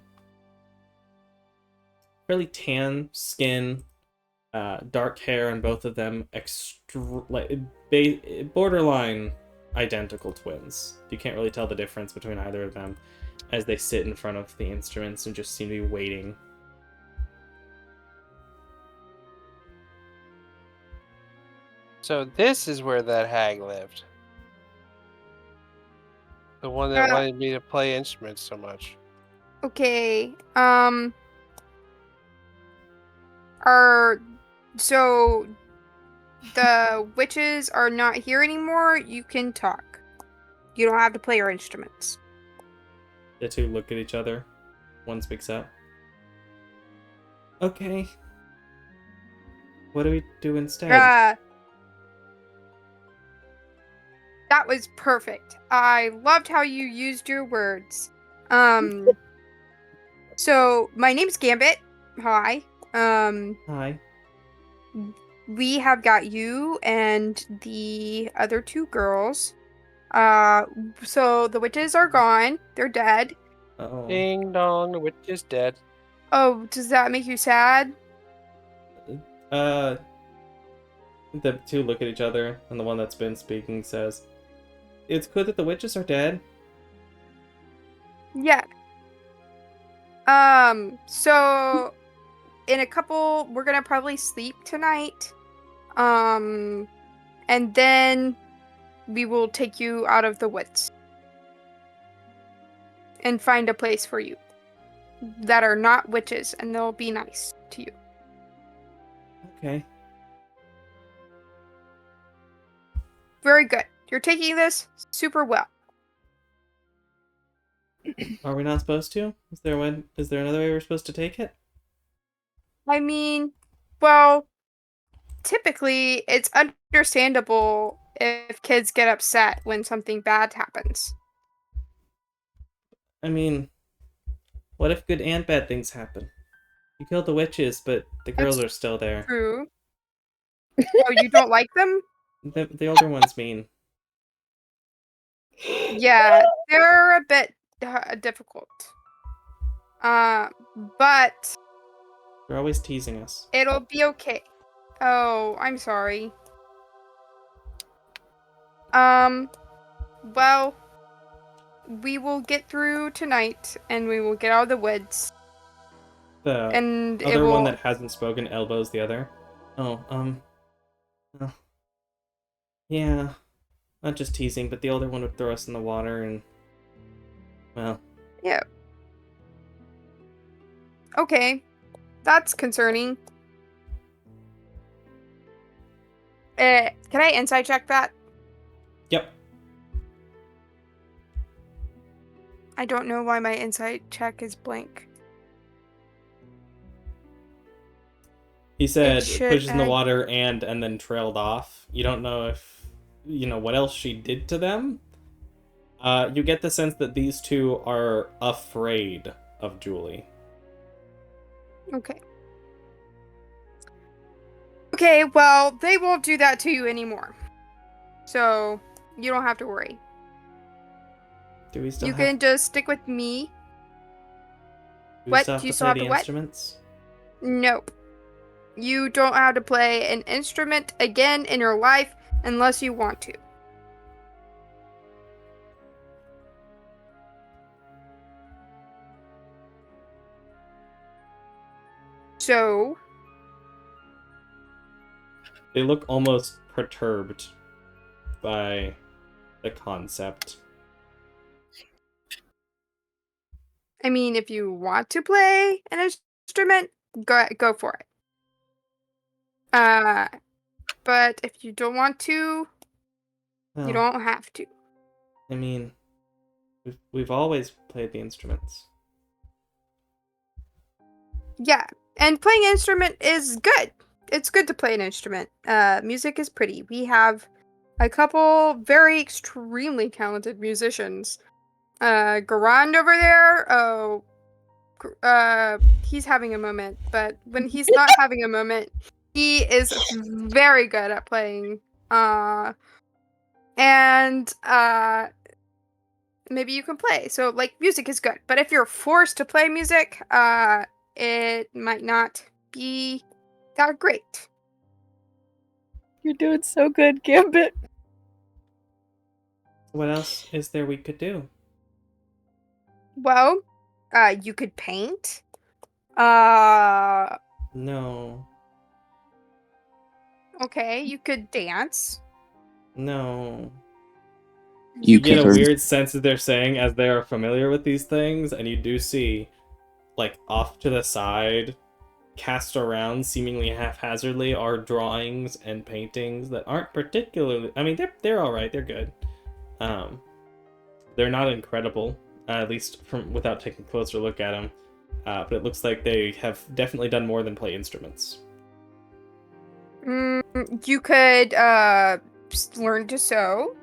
tan skin, dark hair on both of them, borderline identical twins. You can't really tell the difference between either of them as they sit in front of the instruments and just seem to be waiting. So this is where that hag lived. The one that wanted me to play instruments so much. Okay. So the witches are not here anymore. You can talk. You don't have to play your instruments. The 2 look at each other. One speaks up. Okay. What do we do instead? That was perfect. I loved how you used your words. So my name's Gambit. Hi. Hi. We have got you and the other 2 girls. So the witches are gone. They're dead. Uh-oh. Ding dong, the witch is dead. Oh, does that make you sad? The 2 look at each other, and the one that's been speaking says, "It's good that the witches are dead." Yeah. So in a couple, we're gonna probably sleep tonight. And then we will take you out of the woods and find a place for you that are not witches, and they'll be nice to you. Okay. Very good. You're taking this super well. Are we not supposed to? Is there another way we're supposed to take it? I mean, well, typically it's understandable if kids get upset when something bad happens. I mean, what if good and bad things happen? You killed the witches, but the girls are still there. True. Oh, you don't like them? The older one's mean. Yeah, they're a bit difficult. But They're always teasing us. it'll be okay. Oh, I'm sorry. Well, we will get through tonight, and we will get out of the woods. The And it other one will... that hasn't spoken elbows the other. Oh, yeah. Not just teasing, but the older one would throw us in the water and... Well... Yeah. Okay. That's concerning. Can I insight check that? Yep. I don't know why my insight check is blank. He said should- pushes in the water and then trailed off. You don't know if, what else she did to them. You get the sense that these two are afraid of Julie. Okay. Okay, well, they won't do that to you anymore. So, you don't have to worry. Do we still You have... can just stick with me. Do we What? still have Do you to still play have the to what? instruments? Nope. You don't have to play an instrument again in your life unless you want to. So, They look almost perturbed by the concept. I mean, if you want to play an instrument, go for it. But if you don't want to, Well, you don't have to. I mean, we've always played the instruments. Yeah, and playing an instrument is good. It's good to play an instrument. Music is pretty. We have a couple very extremely talented musicians. Garand over there, he's having a moment, but when he's not having a moment, he is very good at playing. And maybe you can play. So, like, music is good. But if you're forced to play music, it might not be that great. You're doing so good, Gambit. What else is there we could do? Well, you could paint. Uh, No. okay, you could dance. No. You You get a can weird sense that they're saying as they are familiar with these things, and you do see, like, off to the side, cast around seemingly haphazardly, are drawings and paintings that aren't particularly... I mean, they're alright, they're good. They're not incredible, at least from without taking a closer look at them. But it looks like they have definitely done more than play instruments. You could learn to sew,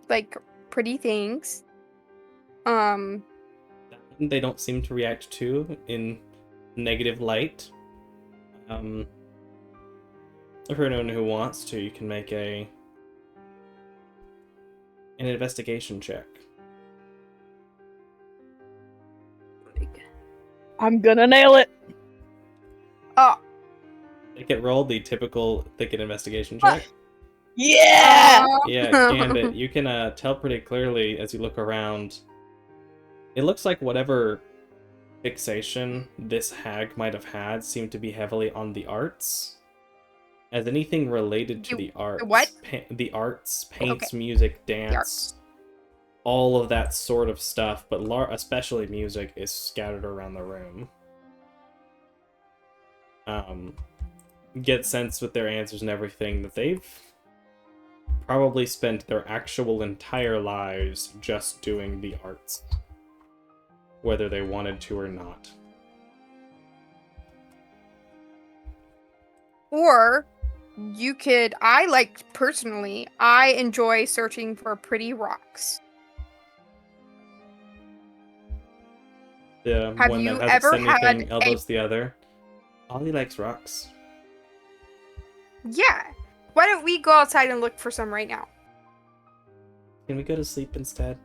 like pretty things. They don't seem to react to in negative light. For anyone who wants to, you can make an investigation check. I'm gonna nail it. Oh, Thicket roll, the typical Thicket investigation check. Yeah. Yeah, Gambit, you can tell pretty clearly as you look around. It looks like whatever fixation this hag might have had seemed to be heavily on the arts. As anything related to the arts. what? The arts, paints, Okay. music, dance, arts. all of that sort of stuff, but especially music, is scattered around the room. Get sense with their answers and everything that they've probably spent their actual entire lives just doing the arts, whether they wanted to or not. Or you could, personally, I enjoy searching for pretty rocks. The Have one you that hasn't ever said anything had elbows the other. Ollie likes rocks. Yeah. Why don't we go outside and look for some right now? Can we go to sleep instead?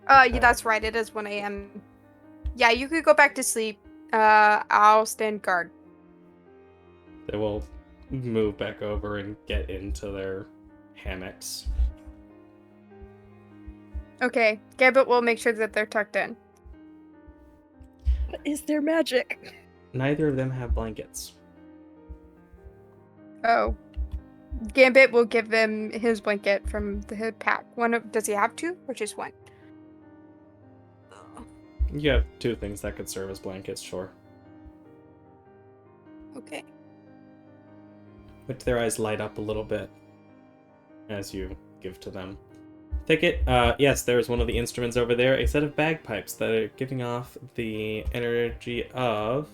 Yeah, that's right. It is 1 a.m. Yeah, you could go back to sleep. I'll stand guard. They will move back over and get into their hammocks. Okay, Gambit will make sure that they're tucked in. What is their magic? Neither of them have blankets. Oh. Gambit will give them his blanket from the pack. Does he have two or just one? You have two things that could serve as blankets, sure. Okay. But their eyes light up a little bit as you give to them. Thicket, yes, there's one of the instruments over there, a set of bagpipes that are giving off the energy of...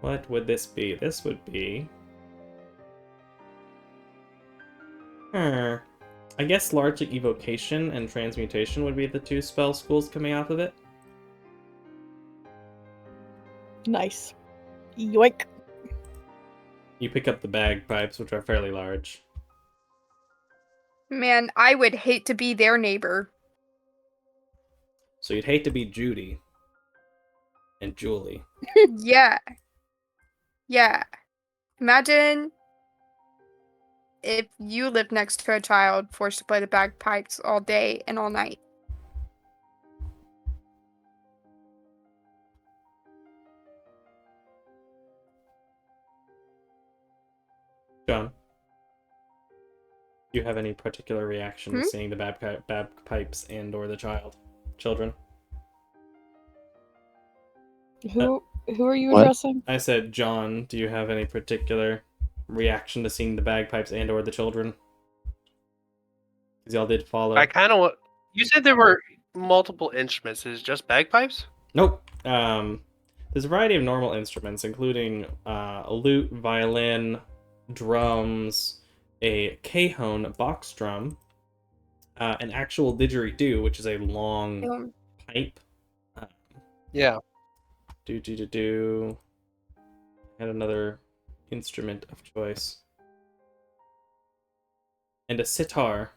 What would this be? This would be... I guess largely evocation and transmutation would be the two spell schools coming off of it. Nice. Yoink. You pick up the bagpipes, which are fairly large. Man, I would hate to be their neighbor. So you'd hate to be Judy. And Julie. Yeah. Yeah. Imagine if you lived next to a child forced to play the bagpipes all day and all night. John, do you have any particular reaction to seeing the bagpipes and or the children? Who are you What? addressing? I said, John, do you have any particular reaction to seeing the bagpipes and or the children? Because y'all did follow. I kind of. You said there were multiple instruments. Is it just bagpipes? Nope. There's a variety of normal instruments, including a lute, violin, drums, a cajon box drum, an actual didgeridoo, which is a long pipe. Yeah. And another instrument of choice. And a sitar.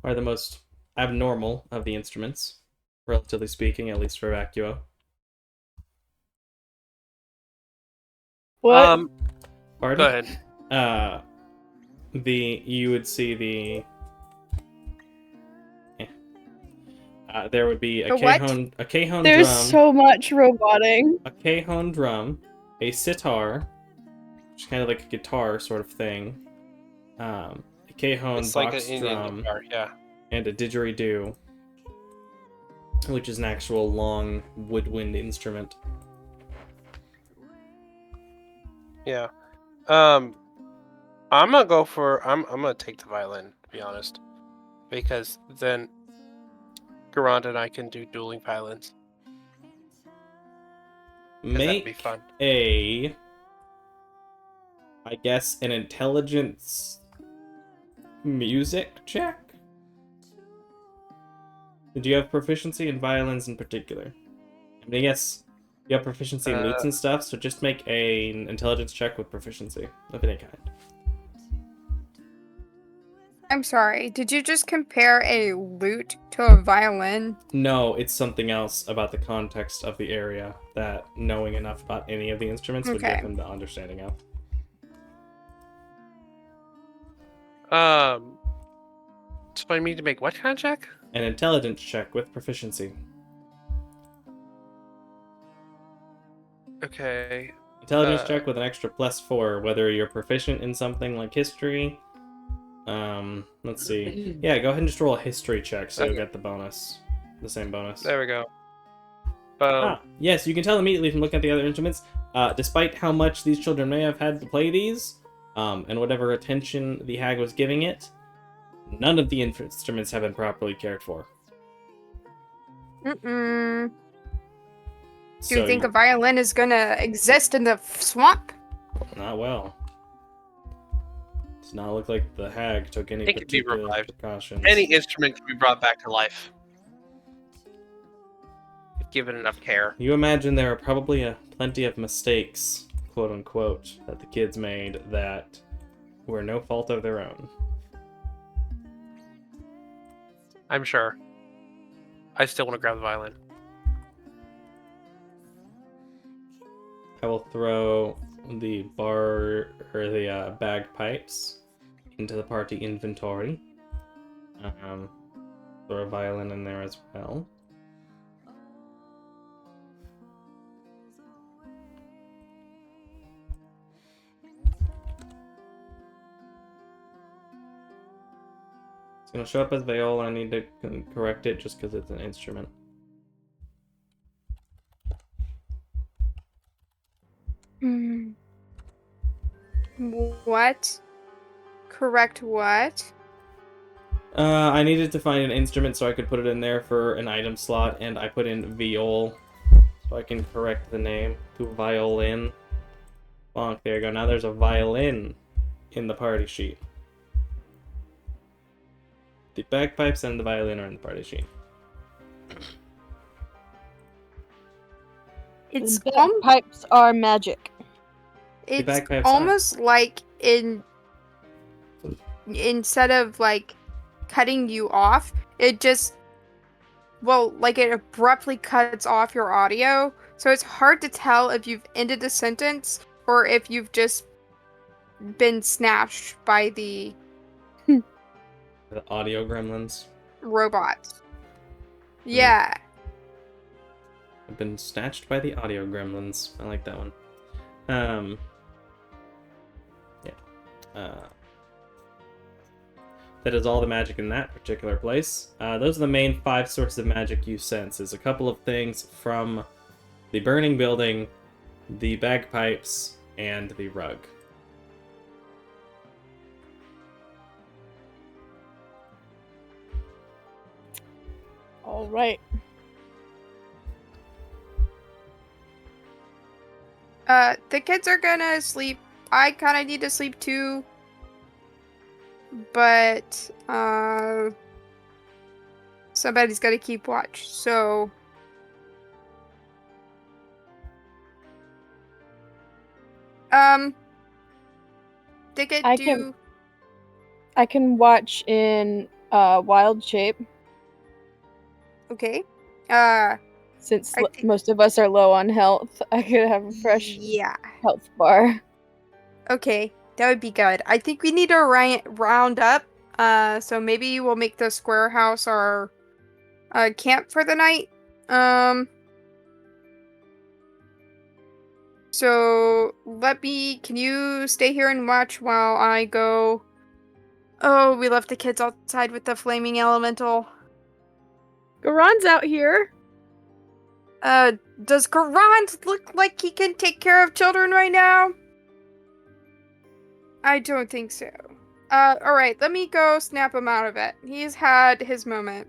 Are the most abnormal of the instruments, relatively speaking, at least for Vacuo. What? Pardon? Go ahead. You would see the... there would be a cajon There's drum, so much roboting. a cajon drum, a sitar, which is kind of like a guitar sort of thing, a cajon It's like an box Indian drum, guitar, yeah. and a didgeridoo, which is an actual long woodwind instrument. Yeah. I'm gonna go for I'm gonna take the violin, to be honest. Because then Garand and I can do dueling violins. That'd be fun. I guess an intelligence music check? Do you have proficiency in violins in particular? I mean, I guess you have proficiency in lutes and stuff, so just make an intelligence check with proficiency of any kind. I'm sorry, did you just compare a lute to a violin? No, it's something else about the context of the area that knowing enough about any of the instruments would give him the understanding of. So I need to make what kind of check? An intelligence check with proficiency. Okay. Intelligence check with an extra +4, whether you're proficient in something like history. Let's see. Yeah, go ahead and just roll a history check so you'll get the bonus. The same bonus. There we go. Yes, you can tell immediately from looking at the other instruments, despite how much these children may have had to play these, and whatever attention the hag was giving it, none of the instruments have been properly cared for. Do you think a violin is gonna exist in the swamp? Not well. Does not look like the hag took any It could be particular revived. precautions. Any instrument can be brought back to life. If given enough care. You imagine there are probably plenty of mistakes quote unquote, that the kids made that were no fault of their own. I'm sure. I still want to grab the violin. I will throw the bagpipes into the party inventory. Throw a violin in there as well. It's gonna show up as viola. I need to correct it just because it's an instrument. What? Correct what? I needed to find an instrument so I could put it in there for an item slot, and I put in viol, so I can correct the name to violin. Bonk, there you go. Now there's a violin in the party sheet. The bagpipes and the violin are in the party sheet. It's Bagpipes are magic. It's bagpipes almost like instead of like cutting you off, it just it abruptly cuts off your audio. So it's hard to tell if you've ended a sentence or if you've just been snatched by the audio gremlins. robots. Yeah. I've been snatched by the audio gremlins. I like that one. That is all the magic in that particular place. Those are the main 5 sources of magic you sense. There's a couple of things from the burning building, the bagpipes, and the rug. All right. The kids are gonna sleep. I kind of need to sleep too. But, somebody's gotta keep watch, so... I can watch in, wild shape. Okay. Since most of us are low on health, I could have a fresh health bar. Okay, that would be good. I think we need to round up. So maybe we'll make the square house our camp for the night. So can you stay here and watch while I go? Oh, we left the kids outside with the flaming elemental. Garon's out here. Does Garand look like he can take care of children right now? I don't think so. Alright, let me go snap him out of it. He's had his moment.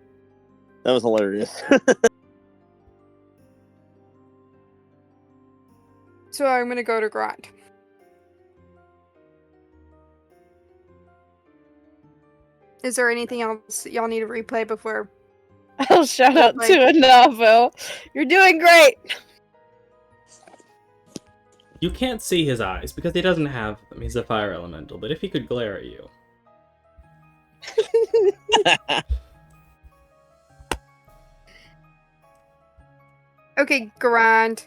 That was hilarious. So I'm gonna go to Garand. Is there anything else y'all need to replay before? Oh, shout out to Anavo. You're doing great. You can't see his eyes because he doesn't have them. He's a fire elemental, but if he could glare at you. Okay, Garand.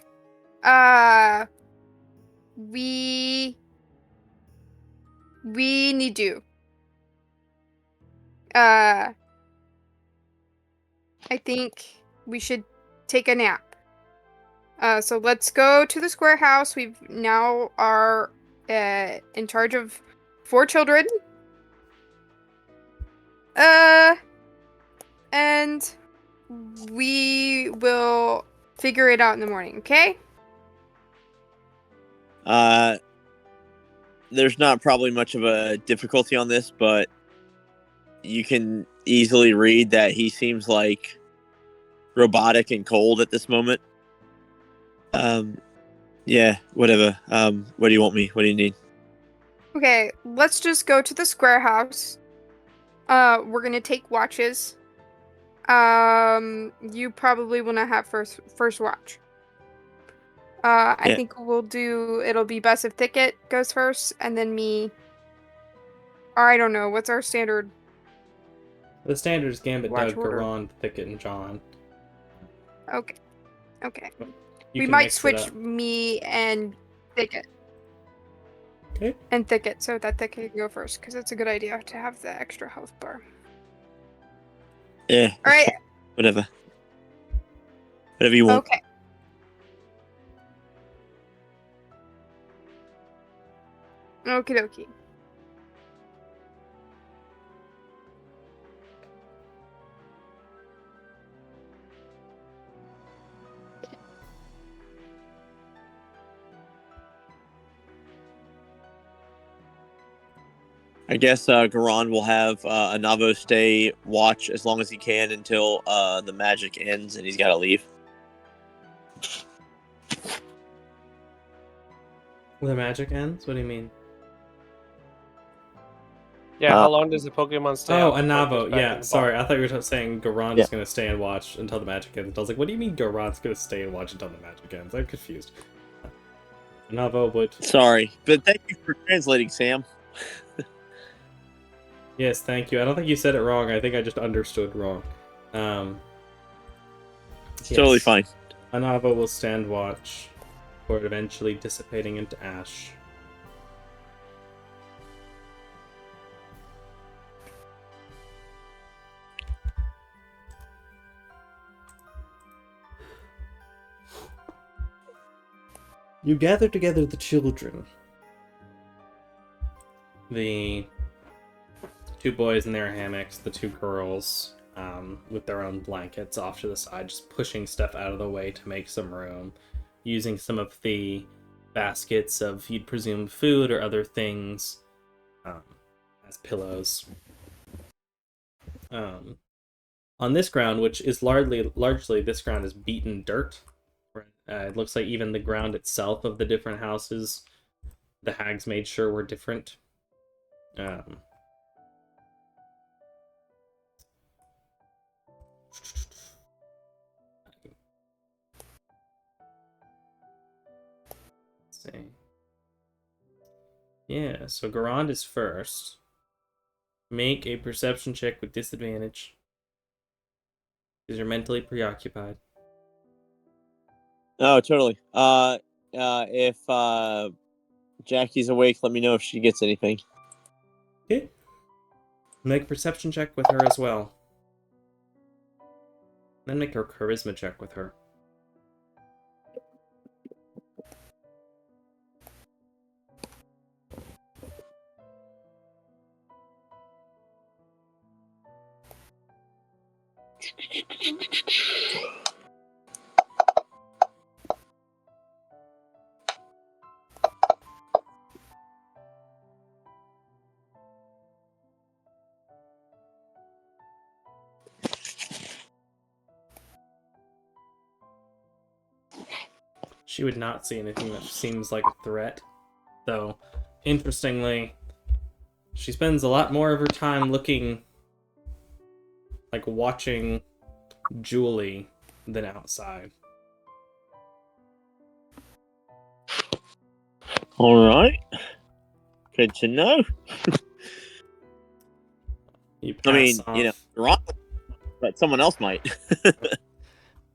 We need you. I think we should take a nap. So let's go to the square house. We now are in charge of 4 children. And we will figure it out in the morning, okay? There's not probably much of a difficulty on this, but you can easily read that he seems like robotic and cold at this moment. Yeah, whatever. What do you want me? What do you need? Okay, let's just go to the square house. We're gonna take watches. You probably want to have first watch. I Yeah. think it'll be best if Thicket goes first, and then me. Or I don't know. What's our standard? The standard is Gambit, Watch Doug, order. Garand, Thicket, and John. Okay. Okay. You We can might mix it switch up. me and Thicket. Okay. And Thicket, so that Thicket can go first, because it's a good idea to have the extra health bar. Yeah. All right. Whatever. Whatever you want. Okay. Okie dokie. I guess Garan will have Anavo stay watch as long as he can until the magic ends and he's got to leave. When the magic ends? What do you mean? Yeah, how long does the Pokemon stay Oh, out before it goes Anavo. back in Yeah, the sorry. box? I thought you were saying Garand is going to stay and watch until the magic ends. I was like, what do you mean Garand's going to stay and watch until the magic ends? I'm confused. Anavo would... Sorry, but thank you for translating, Sam. Yes, thank you. I don't think you said it wrong. I think I just understood wrong. It's totally fine. Anavo will stand watch for it eventually dissipating into ash. You gather together the children. The two boys in their hammocks, the two girls with their own blankets off to the side, just pushing stuff out of the way to make some room, using some of the baskets of, you'd presume, food or other things as pillows. On this ground, which is largely this ground is beaten dirt. It looks like even the ground itself of the different houses, the hags made sure were different. Let's see. Yeah, so Garand is first. Make a perception check with disadvantage, because you're mentally preoccupied. Oh, totally. If Jackie's awake, let me know if she gets anything. Okay. Make a perception check with her as well. Then make her charisma check with her. She would not see anything that seems like a threat. Though, interestingly, she spends a lot more of her time looking, like watching Julie than outside. Alright. Good to know. You pass I mean, off. you know, wrong, but someone else might.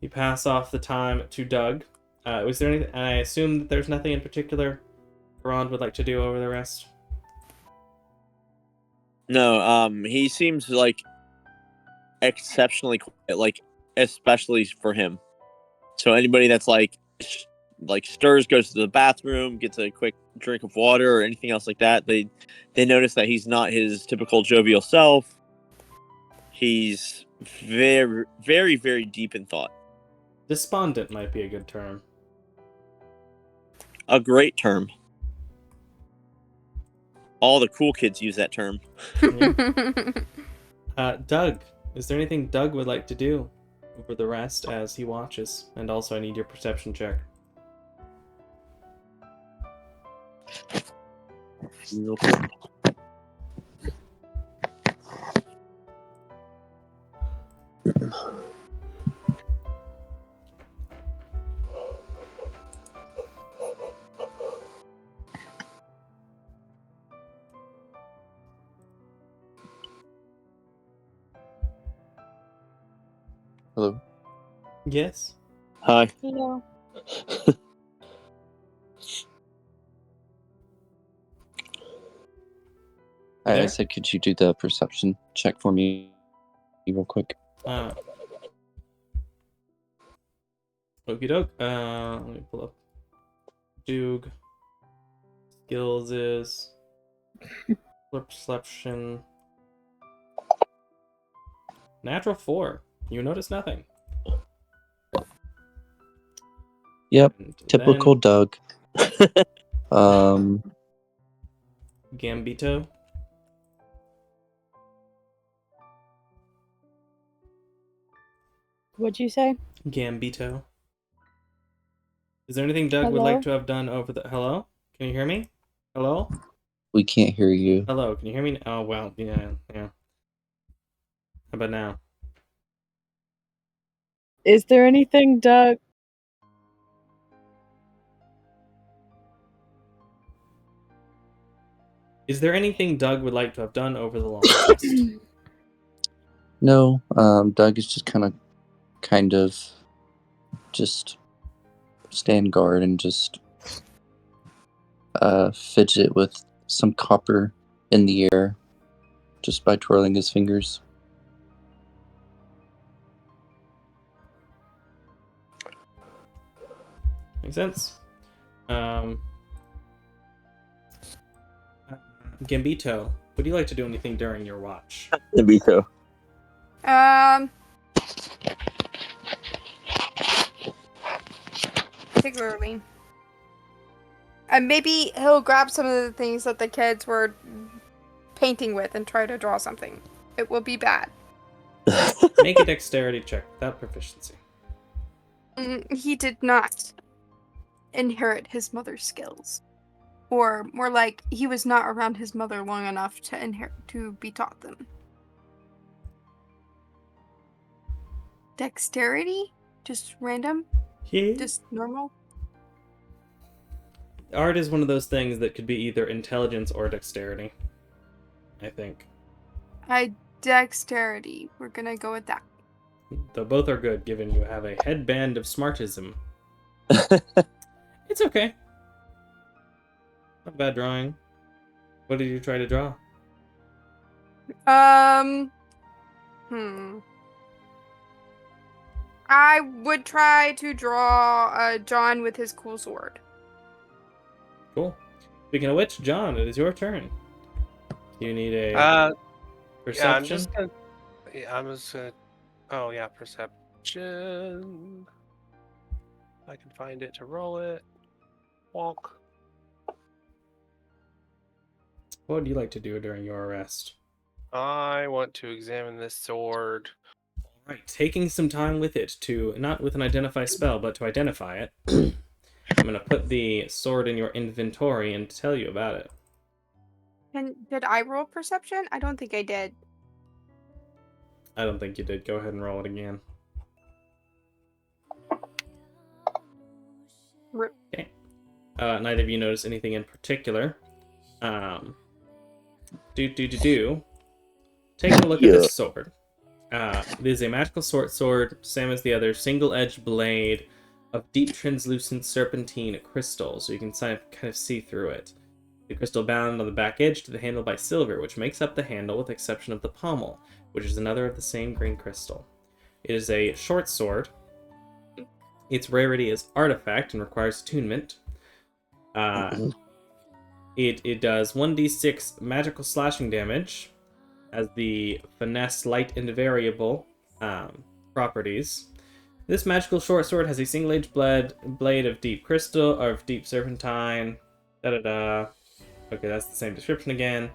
You pass off the time to Doug. Was there anything? I assume that there's nothing in particular Rond would like to do over the rest. No, he seems like exceptionally quiet, like especially for him. So anybody that's like stirs, goes to the bathroom, gets a quick drink of water or anything else like that, they notice that he's not his typical jovial self. He's very, very, very deep in thought. Despondent might be a good term. A great term. All the cool kids use that term. Doug, is there anything Doug would like to do over the rest as he watches? And also, I need your perception check. Hello. Yes. Hi. Hello. I There? said, could you do the perception check for me real quick? Okie doke. Let me pull up. Doog. Skills is perception. Natural 4. You notice nothing. Yep. And Typical then Doug. Gambito. What'd you say? Gambito. Is there anything Doug would Hello? like to have done over the... Hello? Can you hear me? Hello? We can't hear you. Hello, can you hear me? Oh, well, yeah. How about now? Is there anything, Doug? Is there anything Doug would like to have done over the long rest? No, Doug is just kind of just stand guard and just fidget with some copper in the air just by twirling his fingers. Makes sense. Gambito, would you like to do anything during your watch? Nabito. Particularly. And maybe he'll grab some of the things that the kids were painting with and try to draw something. It will be bad. Make a dexterity check without proficiency. He did not inherit his mother's skills. Or more like, he was not around his mother long enough to be taught them. Dexterity? Just random? Yeah. Just normal? Art is one of those things that could be either intelligence or dexterity, I think. Dexterity. We're gonna go with that. Though both are good, given you have a headband of smartism. It's okay. Not bad drawing. What did you try to draw? I would try to draw John with his cool sword. Cool. Speaking of which, John, it is your turn. You need a perception. I'm just gonna. Oh yeah, perception. I can find it to roll it. Walk. What would you like to do during your rest? I want to examine this sword. Alright, taking some time with it to, not with an identify spell, but to identify it. I'm going to put the sword in your inventory and tell you about it. And did I roll perception? I don't think I did. I don't think you did. Go ahead and roll it again. Okay. Neither of you notice anything in particular. Taking a look at this sword. It is a magical sword, same as the other, single-edged blade of deep translucent serpentine crystal, so you can kind of see through it. The crystal bound on the back edge to the handle by silver, which makes up the handle with the exception of the pommel, which is another of the same green crystal. It is a short sword. Its rarity is artifact and requires attunement. It does 1d6 magical slashing damage, has the finesse light and variable properties. This magical short sword has a single-edged blade of deep crystal, of deep serpentine. Okay, that's the same description again.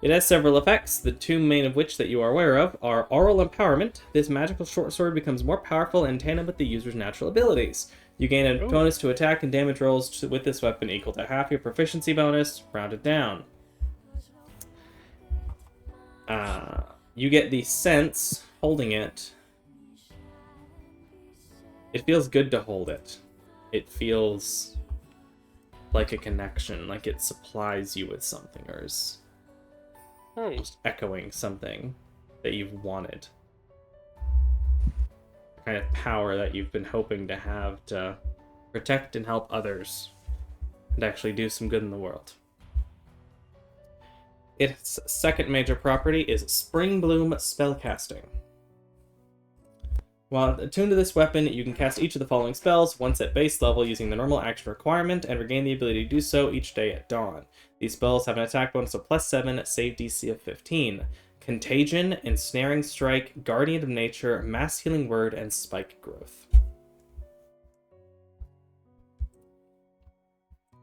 It has several effects, the two main of which that you are aware of are Aural Empowerment. This magical short sword becomes more powerful in tandem with the user's natural abilities. You gain a bonus to attack and damage rolls with this weapon equal to half your proficiency bonus, rounded down. You get the sense, holding it, it feels good to hold it. It feels like a connection, like it supplies you with something, or is just echoing something that you've wanted. kind of power that you've been hoping to have to protect and help others and actually do some good in the world. Its second major property is Spring Bloom Spellcasting. While attuned to this weapon, you can cast each of the following spells once at base level using the normal action requirement and regain the ability to do so each day at dawn. These spells have an attack bonus of +7, save DC of 15. Contagion, Ensnaring Strike, Guardian of Nature, Mass Healing Word, and Spike Growth.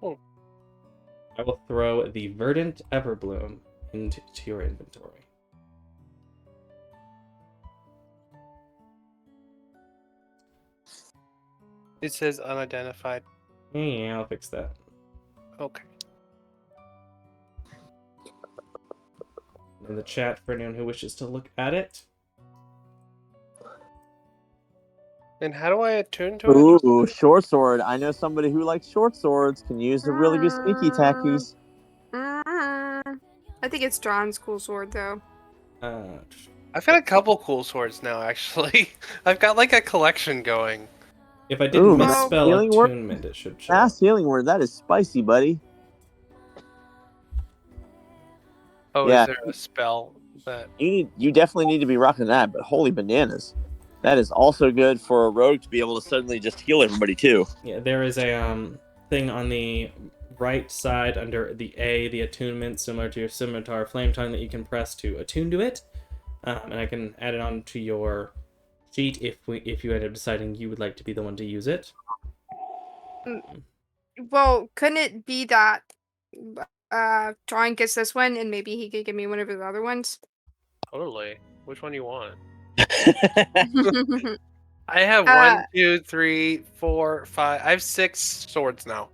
Oh. I will throw the Verdant Everbloom into your inventory. It says unidentified. Yeah, I'll fix that. Okay. In the chat for anyone who wishes to look at it. And how do I attune to it? Ooh, short sword. I know somebody who likes short swords. Can use the really good sneaky tackies. I think it's John's cool sword, though. I've got a couple cool swords now, actually. I've got like a collection going. If I didn't Ooh, misspell healing word? attunement, it should show. Fast healing word. That is spicy, buddy. Oh, Yeah. is there a spell that... You definitely need to be rocking that, but holy bananas. That is also good for a rogue to be able to suddenly just heal everybody, too. Yeah, there is a thing on the right side under the A, the attunement, similar to your scimitar flame tongue, that you can press to attune to it. And I can add it on to your sheet if you end up deciding you would like to be the one to use it. Well, couldn't it be that John gets this one and maybe he could give me one of his other ones? Totally. Which one do you want? I I have 1, 2, 3, 4, 5. I have 6 swords now.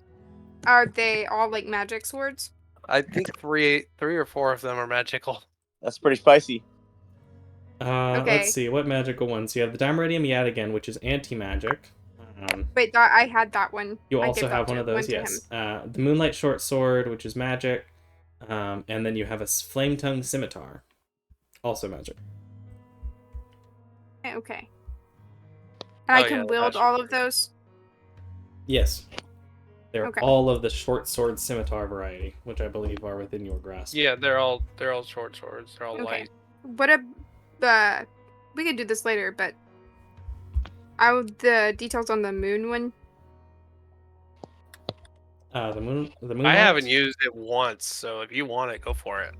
Are they all like magic swords? I think three or 4 of them are magical. That's pretty spicy. Okay. Let's see, what magical ones? You have the Dimeritium Yadigan, which is anti-magic. Wait, I had that one. You I also gave have that one of those, to yes. The Moonlight Short Sword, which is magic. And then you have a Flame Tongue Scimitar. Also magic. Okay. And I can yeah, wield that's all of those? Yes. They're Okay. all of the short sword scimitar variety, which I believe are within your grasp. Yeah, they're all short swords. They're all Okay. light. What we could do this later, but the details on the moon one. The Moonlight? I haven't used it once, so if you want it, go for it.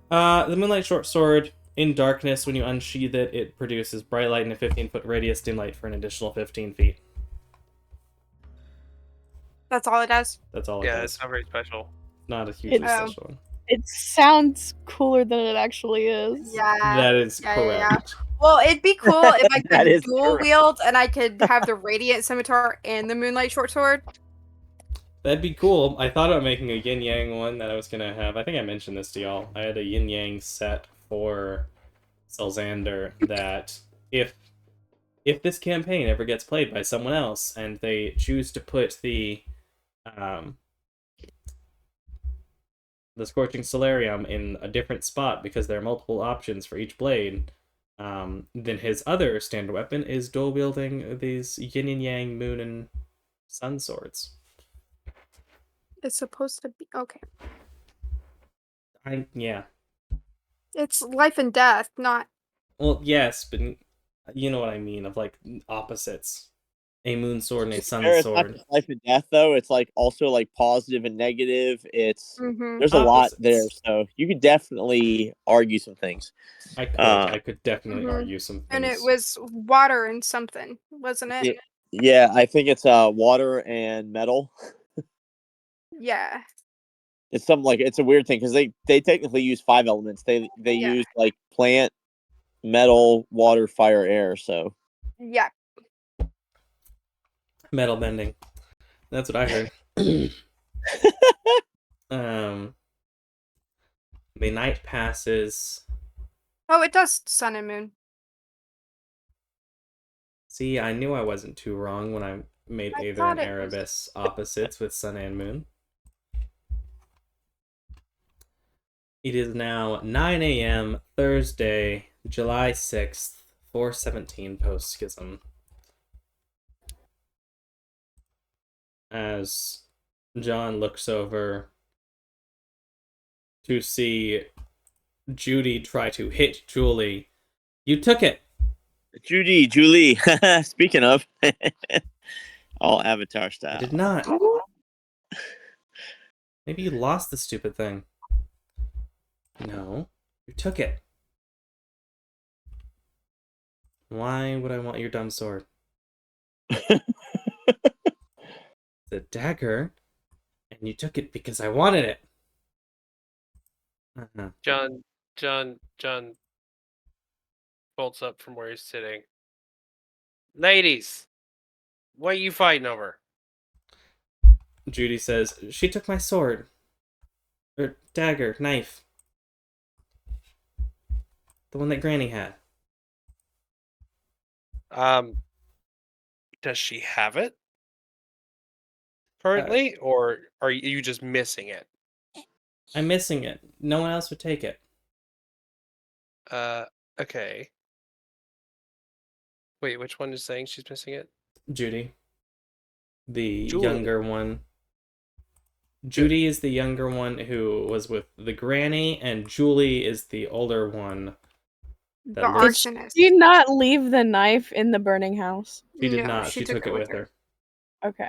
The Moonlight Short Sword, in darkness, when you unsheath it, it produces bright light in a 15-foot radius, dim light for an additional 15 feet. That's all it does? That's all it Yeah, does. it's not very special. Not a hugely It's- special one. It sounds cooler than it actually is. Yeah. That is yeah, correct. Well, it'd be cool if I That could is dual correct. wield and I could have the Radiant Scimitar and the Moonlight Short Sword. That'd be cool. I thought about making a yin yang one that I was gonna have. I think I mentioned this to y'all. I had a yin yang set for Selxander that if this campaign ever gets played by someone else and they choose to put the Scorching Solarium in a different spot because there are multiple options for each blade, then his other standard weapon is dual wielding these yin and yang, moon and sun swords. It's supposed to be okay. Yeah. It's life and death, not. Well, yes, but you know what I mean, of like opposites. A moon sword and a sun It's not sword. just life and death, though. It's like also like positive and negative. It's Mm-hmm. there's a lot Opposites. there, so you could definitely argue some things. I could definitely Mhm. argue some things. And it was water and something, wasn't it? Yeah, I think it's water and metal. Yeah. It's something like it's a weird thing because they technically use 5 elements. They Yeah. use like plant, metal, water, fire, air. So Yeah. Metal bending. That's what I heard. The night passes. Oh, it does sun and moon. See, I knew I wasn't too wrong when I made I Aether thought and it was- Erebus opposites with sun and moon. It is now 9 a.m. Thursday, July 6th, 417 post-schism. as John looks over to see Judy try to hit Julie. You took it. Julie. Speaking of, all Avatar I style. did not. Maybe you lost the stupid thing. No, you took it. Why would I want your dumb sword? The dagger, and you took it because I wanted it. John bolts up from where he's sitting. Ladies, what are you fighting over? Judy says, she took my sword. Or dagger, knife. The one that Granny had. Does she have it currently, or are you just missing it? I'm missing it. No one else would take it. Okay. Wait, which one is saying she's missing it? Judy. The Julie. younger one. Judy is the younger one who was with the granny, and Julie is the older one. The That Did looks- arsonist. she not leave the knife in the burning house? She did No, not. She took it with her. Okay.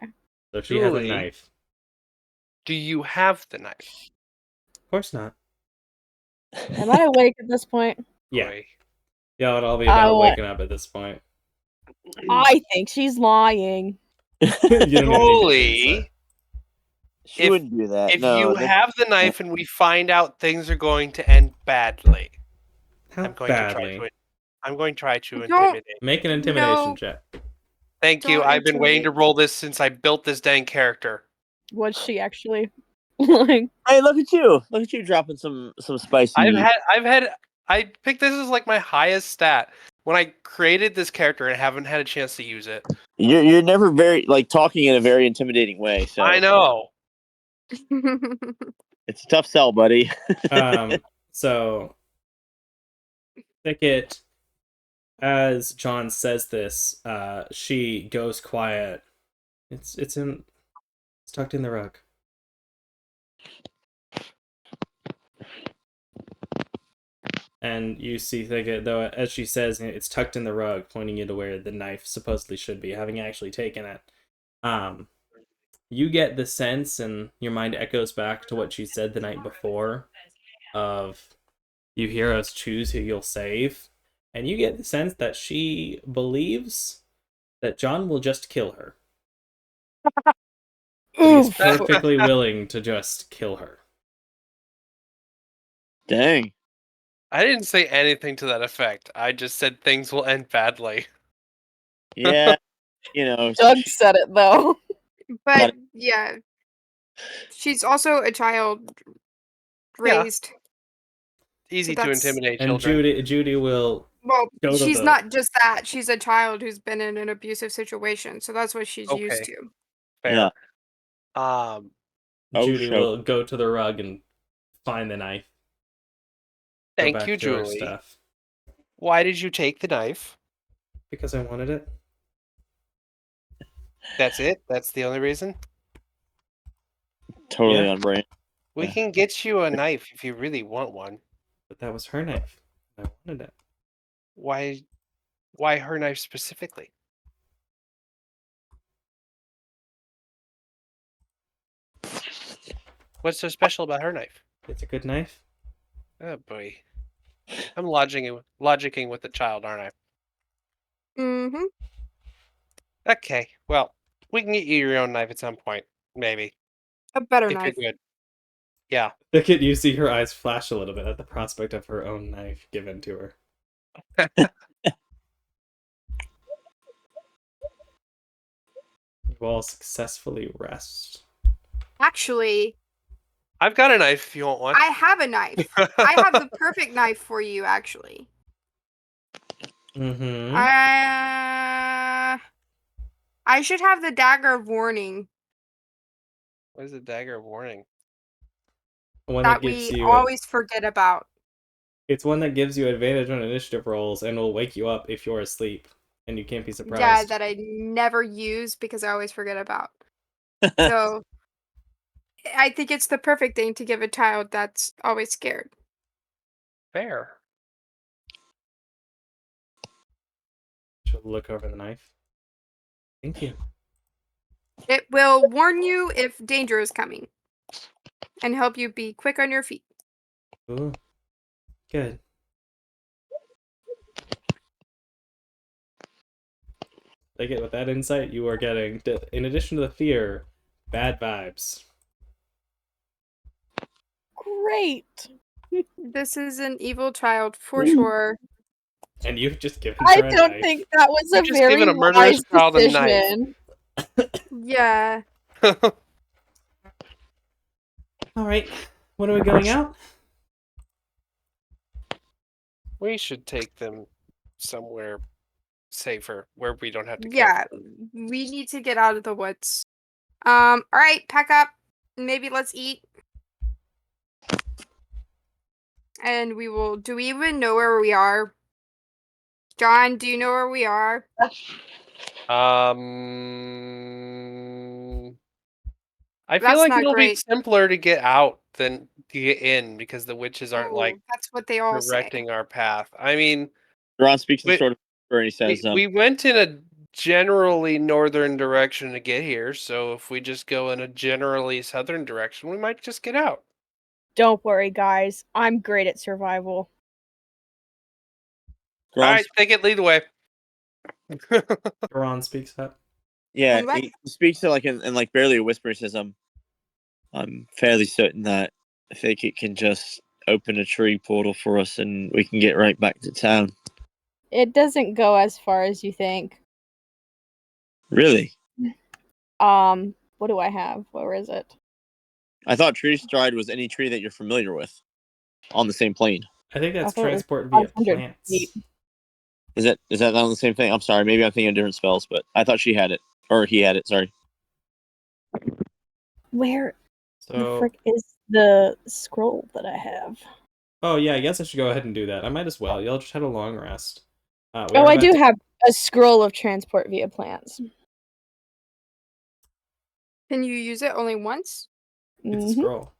So she has a Julie. knife. Do you have the knife? Of course not. Am I awake at this point? Yeah. Boy. Yeah, it'll all be about what? waking up at this point. I think she's lying. You don't even need to Julie, answer. She If- wouldn't do that. if no, you that's- have the knife and we find out things are going to end badly, How I'm going badly? to try to Don't- intimidate. Make an intimidation No. check. Thank you. Don't I've been waiting to intimidate. roll this since I built this dang character. Was she actually like? Hey, look at you! Look at you dropping some spicy. I picked this as like my highest stat when I created this character and haven't had a chance to use it. You're never very like talking in a very intimidating way. So I know. it's a tough sell, buddy. So Thicket, as John says this, she goes quiet. It's tucked in the rug. And you see Thicket, though, as she says, it's tucked in the rug, pointing you to where the knife supposedly should be, having actually taken it. You get the sense, and your mind echoes back to what she said the night before, of you heroes choose who you'll save, and you get the sense that she believes that John will just kill her. He's Oof. perfectly willing to just kill her. Dang. I didn't say anything to that effect. I just said things will end badly. Yeah. You know. Doug said it though. But yeah, she's also a child raised. Easy So to that's- intimidate And children. Judy will Well, go to she's the- not just that. She's a child who's been in an abusive situation, so that's what she's used Okay. to. Fair. Yeah. Judy sure. will go to the rug and find the knife. Go Thank back you, to her Julie. stuff. Why did you take the knife? Because I wanted it. That's it? That's the only reason? Totally Yeah. on brand. We can get you a knife if you really want one. But that was her knife. I wanted it. Why her knife specifically? What's so special about her knife? It's a good knife. Oh boy. I'm logicking with the child, aren't I? Mm-hmm. Okay, well, we can get you your own knife at some point, maybe. A better If knife. you're good. Yeah. You see her eyes flash a little bit at the prospect of her own knife given to her. You all successfully rest. Actually, I've got a knife if you want one. I have a knife. I have the perfect knife for you, actually. Mm-hmm. I should have the dagger of warning What is the dagger of warning? One that gives we you always forget about. it's one that gives you advantage on initiative rolls and will wake you up if you're asleep and you can't be surprised. Yeah, that I never use because I always forget about. So I think it's the perfect thing to give a child that's always scared. Fair. She'll look over the knife. Thank you. It will warn you if danger is coming and help you be quick on your feet. Ooh. Good. I get with that insight, you are getting, in addition to the fear, bad vibes. Great. This is an evil child for sure. And you've just given I her a don't knife. think that was You a just very given a murderous wise child a knife. decision. Yeah. All right. When are we going out? We should take them somewhere safer where we don't have to care. Yeah. We need to get out of the woods. All right, pack up. Maybe let's eat. And we will. Do we even know where we are? John, do you know where we are? I feel That's like not it'll be great. simpler to get out than to get in because the witches aren't like Ooh, that's what they all say. directing our path. I mean, Ron speaks in Wait, sort of and he says, we went in a generally northern direction to get here, so if we just go in a generally southern direction, we might just get out. Don't worry, guys. I'm great at survival. All right, take it, lead the way. Ron speaks up. yeah, And what? he speaks like in like barely a whisper. He says, I'm fairly certain that I think it can just open a tree portal for us, and we can get right back to town. It doesn't go as far as you think. Really? What do I have? Where is it? I thought tree stride was any tree that you're familiar with on the same plane. I think that's I thought it was transport via 500 plants. feet. Is that not on the same thing? I'm sorry, maybe I'm thinking of different spells, but I thought she had it or he had it. Sorry. Where the So, frick is the scroll that I have? oh yeah, I guess I should go ahead and do that. I might as well. Y'all just had a long rest. We Oh, are I about do to- have a scroll of transport via plants. Can you use it only once? It's a Mhm. scroll.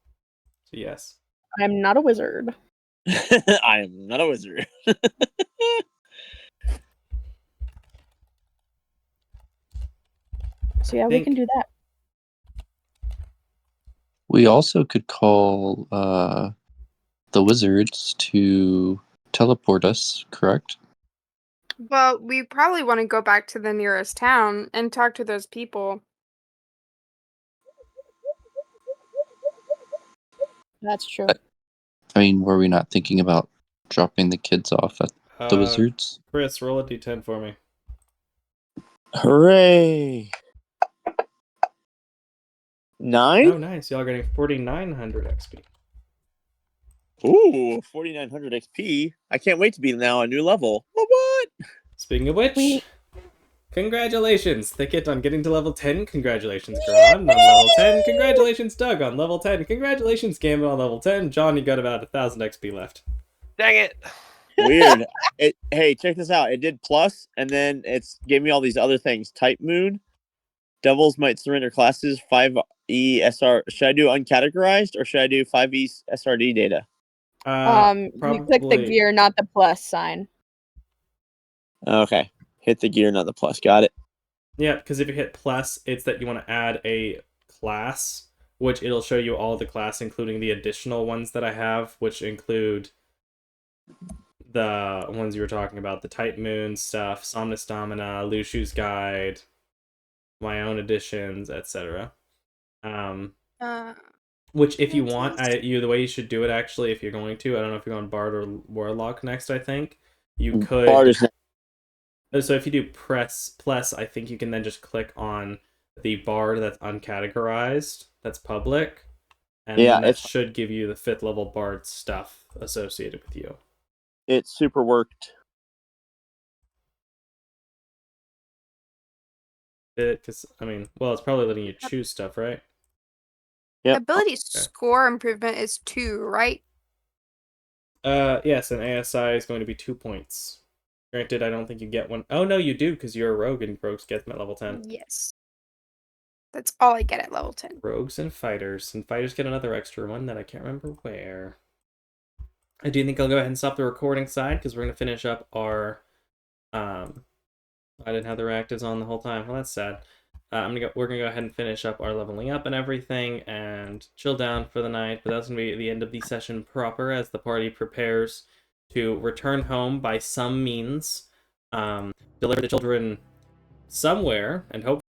So yes. I'm not a wizard. I am not a wizard. So yeah, we can do that. We also could call the wizards to teleport us, correct? Well, we probably want to go back to the nearest town and talk to those people. That's true. I mean, were we not thinking about dropping the kids off at the wizards? Chris, roll a d10 for me. Hooray! 9? Oh, nice. Y'all are getting 4,900 XP. Ooh, 4,900 XP. I can't wait to be now a new level. What? Speaking of which, We- congratulations, Thicket, on getting to level 10. Congratulations, Gron, on level 10. Congratulations, Doug, on level 10. Congratulations, Gambit, on level 10. John, you got about 1,000 XP left. Dang it! Weird. Hey, check this out. It did plus, and then it's gave me all these other things. Type Moon, Devils Might Surrender classes, 5E SR. Should I do uncategorized or should I do 5E SRD data? You click the gear, not the plus sign. Okay. Hit the gear, not the plus. Got it. Yeah, because if you hit plus, it's that you want to add a class, which it'll show you all the class, including the additional ones that I have, which include the ones you were talking about, the Type Moon stuff, Somnus Domina, Lushu's Guide, my own editions, etc. Which, if you want, the way you should do it, actually, if you're going to, I don't know if you're going Bard or Warlock next, I think, you could... Bard is So if you do press plus, I think you can then just click on the Bard that's uncategorized, that's public, and Yeah, then that it's- should give you the 5th level Bard stuff associated with you. It super worked. Because, I mean, well, it's probably letting you choose stuff, right? Yep. Ability score improvement is 2, right? Yes, and ASI is going to be 2 points. Granted, I don't think you get one. Oh, no, you do, because you're a rogue, and rogues get them at level 10. Yes. That's all I get at level 10. Rogues and fighters get another extra one that I can't remember where. I do think I'll go ahead and stop the recording side because we're gonna finish up our. I didn't have the reactives on the whole time. Well, that's sad. We're gonna go ahead and finish up our leveling up and everything, and chill down for the night. But that's gonna be the end of the session proper, as the party prepares to return home by some means, deliver the children somewhere, and hope.